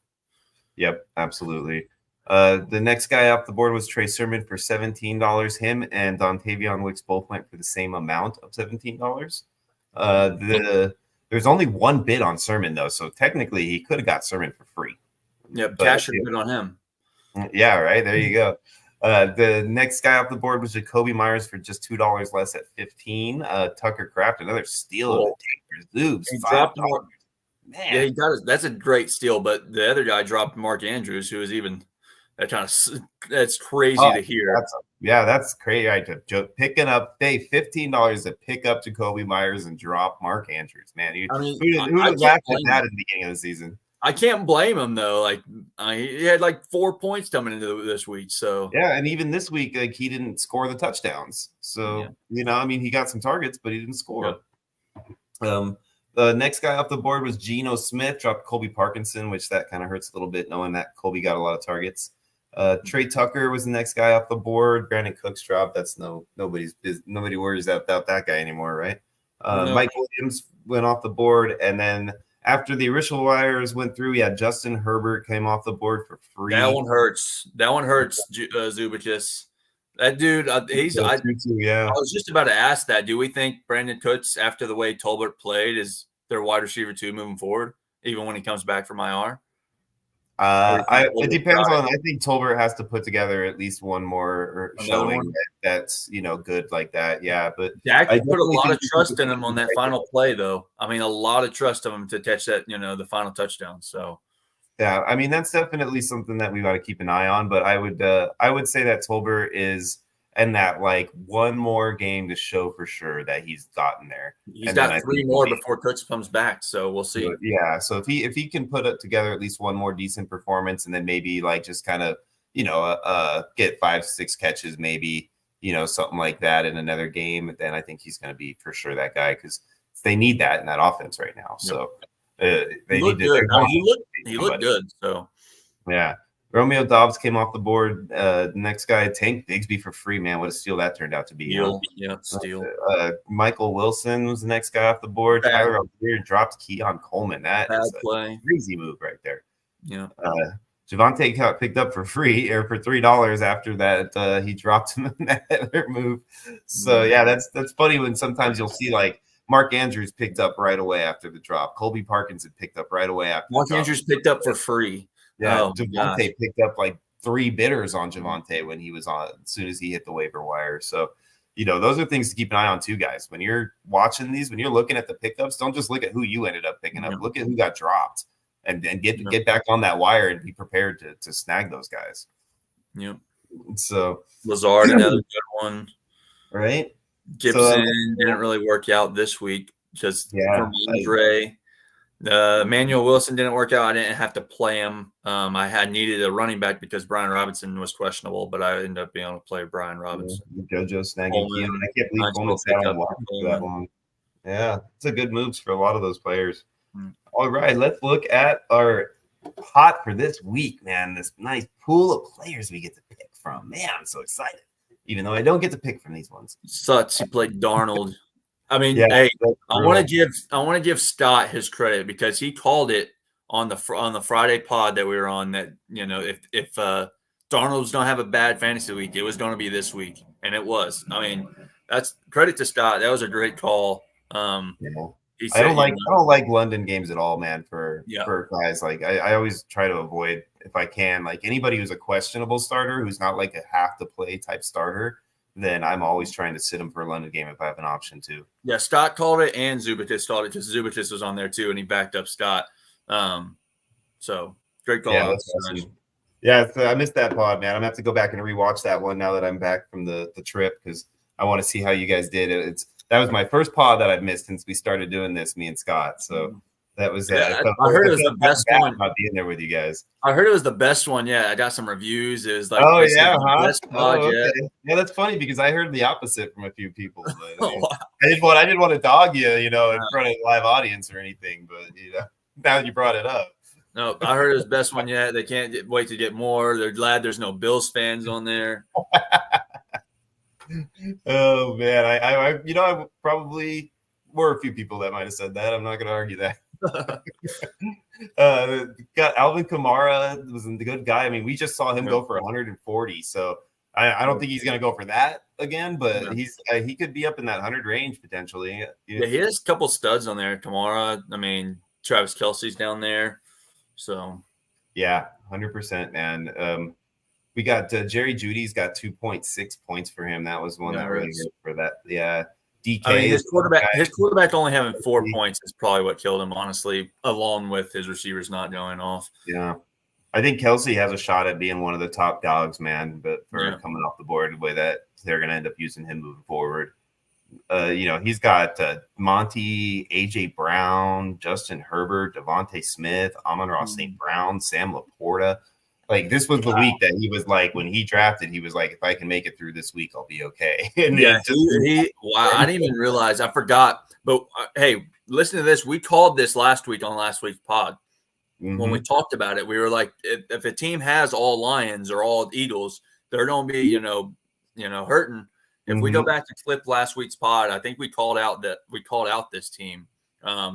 yep, absolutely. The next guy off the board was Trey Sermon for $17. Him and Dontavion Wicks both went for the same amount of $17. There's only one bid on Sermon, though, so technically he could have got Sermon for free. Yeah, cash should bid on him. Yeah, right. There you go. The next guy off the board was Jacoby Myers for just $2 less at $15. Tucker Kraft, another steal of the Zoobs. He dropped more. Man. Yeah, he got it. That's a great steal, but the other guy dropped Mark Andrews, who is even that's crazy to hear. That's crazy. Right, picking up $15 to pick up Jacoby Myers and drop Mark Andrews. Man, who would laugh at that at the beginning of the season? I can't blame him though. Like he had 4 points coming into this week. So yeah, and even this week, he didn't score the touchdowns. So I mean, he got some targets, but he didn't score. Yeah. The next guy off the board was Geno Smith, dropped Colby Parkinson, which that kind of hurts a little bit knowing that Colby got a lot of targets. Trey Tucker was the next guy off the board. Brandon Cooks dropped. That's nobody worries about that guy anymore, right? No. Mike Williams went off the board, and then after the original wires went through, Justin Herbert came off the board for free. That one hurts. Zubikis. That dude, I was just about to ask that. Do we think Brandon Cooks, after the way Tolbert played, is their wide receiver 2 moving forward, even when he comes back from IR? It depends on. I think Tolbert has to put together at least one more showing that's good like that. Yeah, but Dak put a lot of trust in him on that final play, though. I mean, a lot of trust of him to catch that, the final touchdown. So. Yeah, I mean that's definitely something that we got to keep an eye on. But I would say that Tolbert is in that one more game to show for sure that he's gotten there. He's got 3 more before Cooks comes back, so we'll see. Yeah, so if he can put it together at least one more decent performance, and then maybe just kind of get 5-6 catches, maybe something like that in another game, then I think he's going to be for sure that guy because they need that in that offense right now. So. He looked good. He looked good. So, yeah. Romeo Dobbs came off the board. Next guy, Tank Bigsby for free. Man, what a steal that turned out to be. Steal. Michael Wilson was the next guy off the board. Tyler Algier dropped Keon Coleman. That is a crazy move right there. Yeah. Javonte got picked up for free or for $3 after that. He dropped him in that other move. So yeah, that's funny when sometimes you'll see Mark Andrews picked up right away after the drop. Colby Parkinson picked up right away after. Mark Andrews picked up for free. Yeah, Javonte picked up 3 bidders on Javonte when he was on as soon as he hit the waiver wire. So, those are things to keep an eye on too, guys. When you're watching these, when you're looking at the pickups, don't just look at who you ended up picking up. Look at who got dropped, and get back on that wire and be prepared to snag those guys. Yep. So Lazard, another good one. Right. Gibson didn't really work out this week. Just from Andre. Emmanuel Wilson didn't work out. I didn't have to play him. I had needed a running back because Brian Robinson was questionable, but I ended up being able to play Brian Robinson. JoJo snagging Keon. I can't believe Coleman sat on for that long. Yeah, it's a good moves for a lot of those players. All right, let's look at our hot for this week, man. This nice pool of players we get to pick from. Man, I'm so excited. Even though I don't get to pick from these ones. Sucks. He played Darnold. I mean, Yeah, hey, that's I want brutal. to give Scott his credit because he called it on the Friday pod that we were on that if Darnold's don't have a bad fantasy week, it was going to be this week, and it was. I mean, that's credit to Scott. That was a great call. Yeah. He said, I don't like London games at all, man, yeah, for guys. Like I always try to avoid if I can, like anybody who's a questionable starter who's not like a have to play type starter, then I'm always trying to sit him for a London game if I have an option to. yeah. Scott called it, and Zubikis called it because Zubikis was on there too, and he backed up Scott. So great call Yeah, out, that's awesome. Yeah, so I missed that pod, man. I'm gonna have to go back and rewatch that one now that I'm back from the trip because I want to see how you guys did. That was my first pod that I've missed since we started doing this, me and Scott. So that was Yeah, I felt I heard I it was felt the kind of best bad one. about being there with you guys. I heard it was the best one. Yeah, I got some reviews. It was like Oh they said yeah, the huh? best pod Oh yet. okay. Yeah, that's funny because I heard the opposite from a few people. But Oh, wow. I didn't want to dog you, in front of a live audience or anything. But now that you brought it up. No, I heard it was the best one yet. They can't wait to get more. They're glad there's no Bills fans on there. Oh man, I probably were a few people that might have said that. I'm not going to argue that. Got Alvin Kamara was a good guy. I mean, we just saw him go for 140, so I don't think he's going to go for that again. But he could be up in that 100 range potentially. Yeah, he has a couple studs on there. Kamara. I mean, Travis Kelce's down there. So yeah, 100%, man. We got Jerry Judy's got 2.6 points for him. That was one that really hurt for that. Yeah. DK. I mean, his quarterback only having 4 points is probably what killed him, honestly, along with his receivers not going off. Yeah. I think Kelsey has a shot at being one of the top dogs, man, but for coming off the board the way that they're going to end up using him moving forward. He's got Monty, AJ Brown, Justin Herbert, Devontae Smith, Amon-Ra St. Brown, Sam Laporta. Like this was the week that he was like, when he drafted, he was like, if I can make it through this week, I'll be okay. And wow, I didn't even realize. I forgot. But hey, listen to this. We called this last week on last week's pod. When we talked about it, we were like, if a team has all Lions or all Eagles, they're going to be, hurting. If we go back to clip last week's pod, I think we called out this team,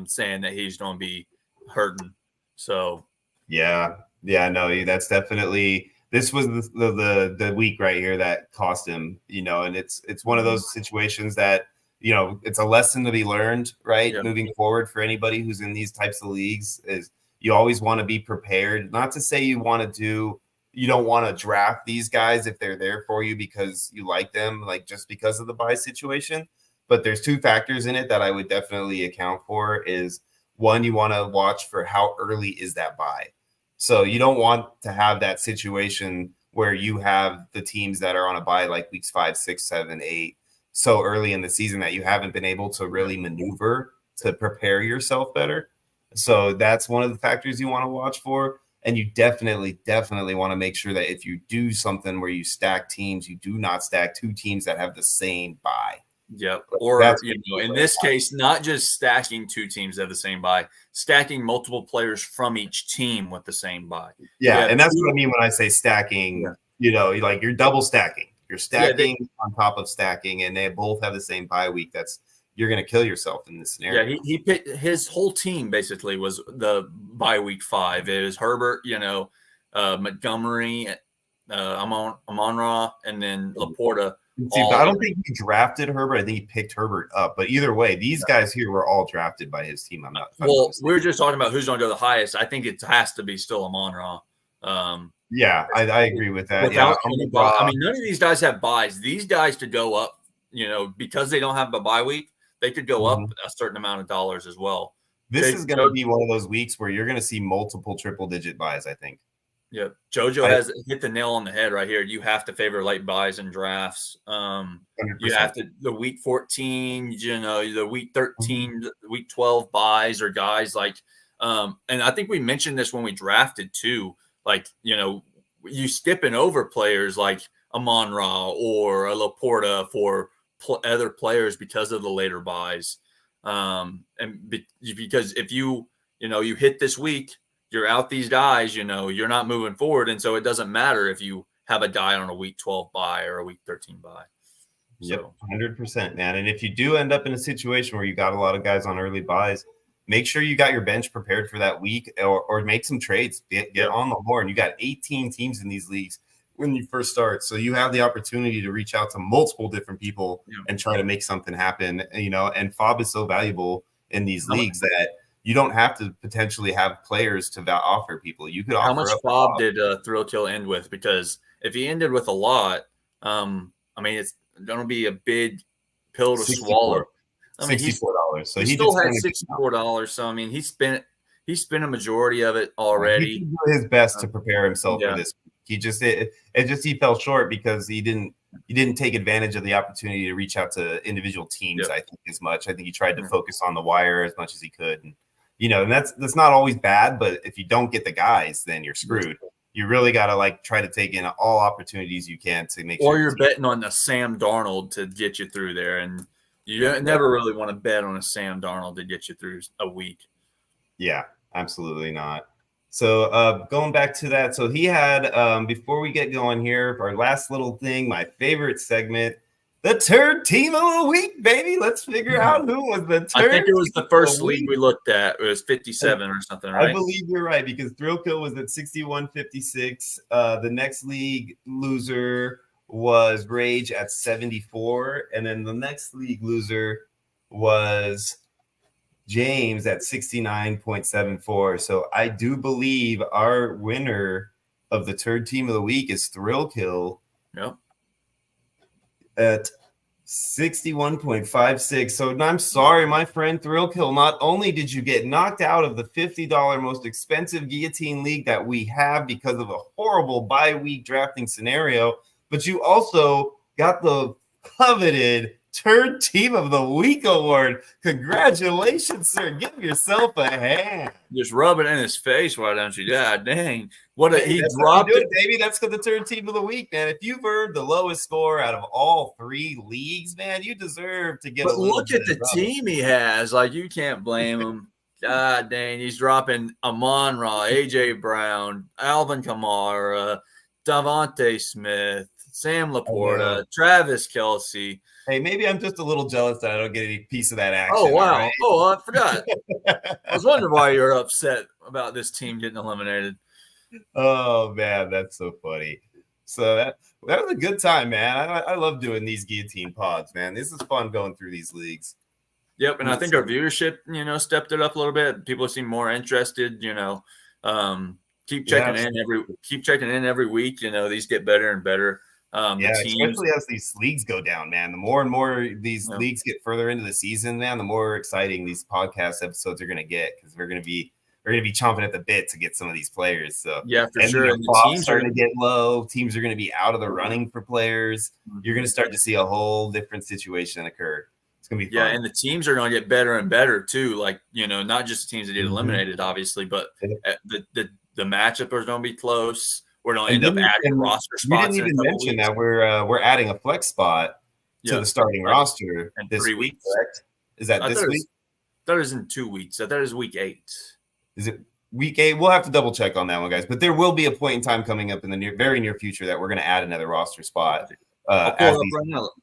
saying that he's going to be hurting. So yeah, no, that's definitely. This was the week right here that cost him, and it's one of those situations that it's a lesson to be learned, right? Yeah. Moving forward for anybody who's in these types of leagues is you always want to be prepared. Not to say you don't want to draft these guys if they're there for you because you like them, like just because of the buy situation. But there's two factors in it that I would definitely account for is one, you want to watch for how early is that buy. So you don't want to have that situation where you have the teams that are on a bye like weeks 5, 6, 7, 8 so early in the season that you haven't been able to really maneuver to prepare yourself better. So that's one of the factors you want to watch for. And you definitely want to make sure that if you do something where you stack teams, you do not stack two teams that have the same bye. Yep. Or, in this case, not just stacking two teams that have the same bye, stacking multiple players from each team with the same bye. Yeah. And that's what I mean when I say stacking, like you're double stacking. You're stacking on top of stacking, and they both have the same bye week. You're going to kill yourself in this scenario. Yeah, he picked his whole team basically was the bye week 5. It was Herbert, Montgomery, Amon-Ra, and then Laporta. I don't think he drafted Herbert. I think he picked Herbert up. But either way, these guys here were all drafted by his team. We were just talking about who's going to go the highest. I think it has to be still Amon-Ra. Yeah, I agree with that. I mean, none of these guys have buys. These guys could go up, because they don't have a bye week. They could go up a certain amount of dollars as well. This is going to be one of those weeks where you're going to see multiple triple-digit buys, I think. Yeah, JoJo has hit the nail on the head right here. You have to favor late buys and drafts. 100%. You have to the week 14, the week 13, week 12 buys or guys like. And I think we mentioned this when we drafted too. Like you skipping over players like Amon-Ra or a Laporta for other players because of the later buys. Because if you hit this week, you're out these guys, you're not moving forward. And so it doesn't matter if you have a guy on a week 12 buy or a week 13 buy. Yep, So 100%, man. And if you do end up in a situation where you got a lot of guys on early buys, make sure you got your bench prepared for that week, or make some trades. Get on the horn. You got 18 teams in these leagues when you first start, so you have the opportunity to reach out to multiple different people and try to make something happen. And FOB is so valuable in these leagues that you don't have to potentially have players to offer people. You could offer. How much FOB did Thrill Kill end with? Because if he ended with a lot, I mean, it's going to be a big pill to swallow. I mean, $64. So he still had $64. So I mean, he spent a majority of it already. He did his best to prepare himself for this. He just he fell short because he didn't take advantage of the opportunity to reach out to individual teams. I think as much. I think he tried to focus on the wire as much as he could, and that's not always bad. But if you don't get the guys, then you're screwed. You really got to try to take in all opportunities you can to make sure. Or you're betting on the Sam Darnold to get you through there, and you never really want to bet on a Sam Darnold to get you through a week. Yeah, absolutely not. So going back to that, so he had, before we get going here, our last little thing, my favorite segment, the turd team of the week, baby. Let's figure out who was the turd. I think it was the first league we looked at. It was 57 or something, right? I believe you're right, because Thrill Kill was at 61.56. The next league loser was Rage at 74. And then the next league loser was James at 69.74. So I do believe our winner of the turd team of the week is Thrill Kill. Yep. At 61.56. So I'm sorry, my friend Thrill Kill. Not only did you get knocked out of the $50 most expensive guillotine league that we have because of a horrible bye-week drafting scenario, but you also got the coveted Turd Team of the Week award. Congratulations, sir. Give yourself a hand. Just rub it in his face, why don't you? God dang. He dropped it, baby. That's the Turd Team of the Week, man. If you've earned the lowest score out of all three leagues, man, you deserve to get a little look at the team he has. You can't blame him. God dang. He's dropping Amon-Ra, A.J. Brown, Alvin Kamara, Davante Smith, Sam Laporta, Travis Kelce. Hey, maybe I'm just a little jealous that I don't get any piece of that action. Oh, wow. Right? Oh, I forgot. I was wondering why you're upset about this team getting eliminated. Oh, man, that's so funny. So that was a good time, man. I love doing these guillotine pods, man. This is fun going through these leagues. Yep, and I think our viewership, stepped it up a little bit. People seem more interested, keep checking in every week. These get better and better. Especially as these leagues go down, man. The more and more these leagues get further into the season, man, the more exciting these podcast episodes are going to get, because we're going to be chomping at the bit to get some of these players. So yeah, for sure. And the teams are going to get low. Teams are going to be out of the running for players. You're going to start to see a whole different situation occur. It's going to be fun. Yeah, and the teams are going to get better and better too. Not just the teams that get eliminated, obviously, but the matchup is going to be close. We're going to end up adding roster spots. You didn't even mention that we're adding a flex spot to the starting roster in this 3 week. weeks. Correct? Is that this week? That is in 2 weeks. That is week 8. Is it week 8? We'll have to double check on that one, guys. But there will be a point in time coming up in the very near future that we're going to add another roster spot as these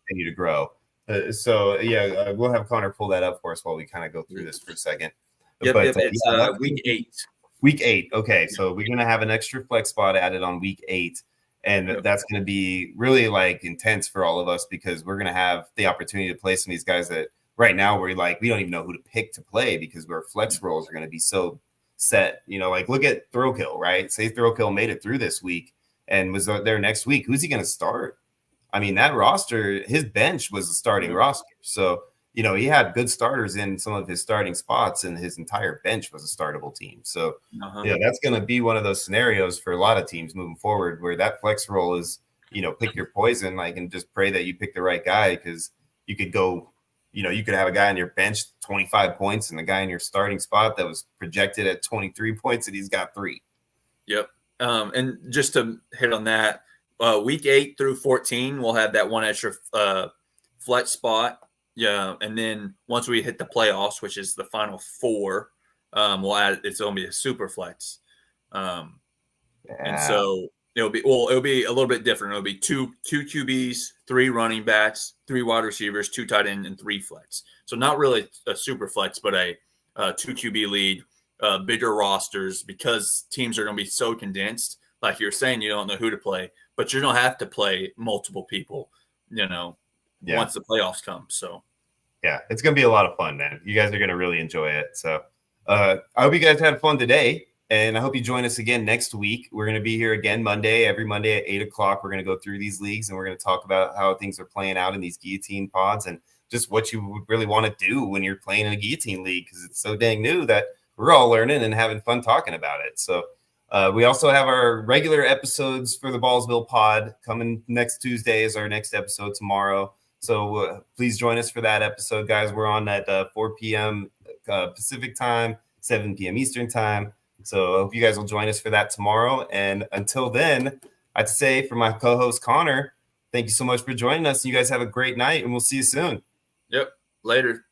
continue to grow. We'll have Connor pull that up for us while we kind of go through this for a second. It's week 8. Week 8. Okay, so we're going to have an extra flex spot added on week 8. And that's going to be really intense for all of us, because we're going to have the opportunity to play some of these guys that right now we don't even know who to pick to play, because our flex roles are going to be so set. Look at Thrill Kill, right? Say Thrill Kill made it through this week and was there next week. Who's he going to start? I mean, that roster, his bench was a starting roster. So, he had good starters in some of his starting spots, and his entire bench was a startable team. So, that's going to be one of those scenarios for a lot of teams moving forward, where that flex role is, pick your poison, and just pray that you pick the right guy, because you could go, you could have a guy on your bench 25 points and the guy in your starting spot that was projected at 23 points and he's got 3. Yep. And just to hit on that, week 8 through 14, we'll have that one extra flex spot. Yeah, and then once we hit the playoffs, which is the final 4, we'll add. It's going to be a super flex, and so It'll be a little bit different. It'll be two QBs, 3 running backs, 3 wide receivers, 2 tight end, and 3 flex. So not really a super flex, but a 2 QB league, bigger rosters, because teams are going to be so condensed. Like you're saying, you don't know who to play, but you don't have to play multiple people, once the playoffs come. So yeah, it's going to be a lot of fun, man. You guys are going to really enjoy it. So I hope you guys had fun today. And I hope you join us again next week. We're going to be here again every Monday at 8 o'clock. We're going to go through these leagues and we're going to talk about how things are playing out in these Guillotine pods and just what you would really want to do when you're playing in a Guillotine league, because it's so dang new that we're all learning and having fun talking about it. So we also have our regular episodes for the Ballsville pod coming next Tuesday is our next episode tomorrow. So please join us for that episode, guys. We're on at 4 p.m. Pacific time, 7 p.m. Eastern time. So I hope you guys will join us for that tomorrow. And until then, I'd say for my co-host Connor, thank you so much for joining us. You guys have a great night, and we'll see you soon. Yep. Later.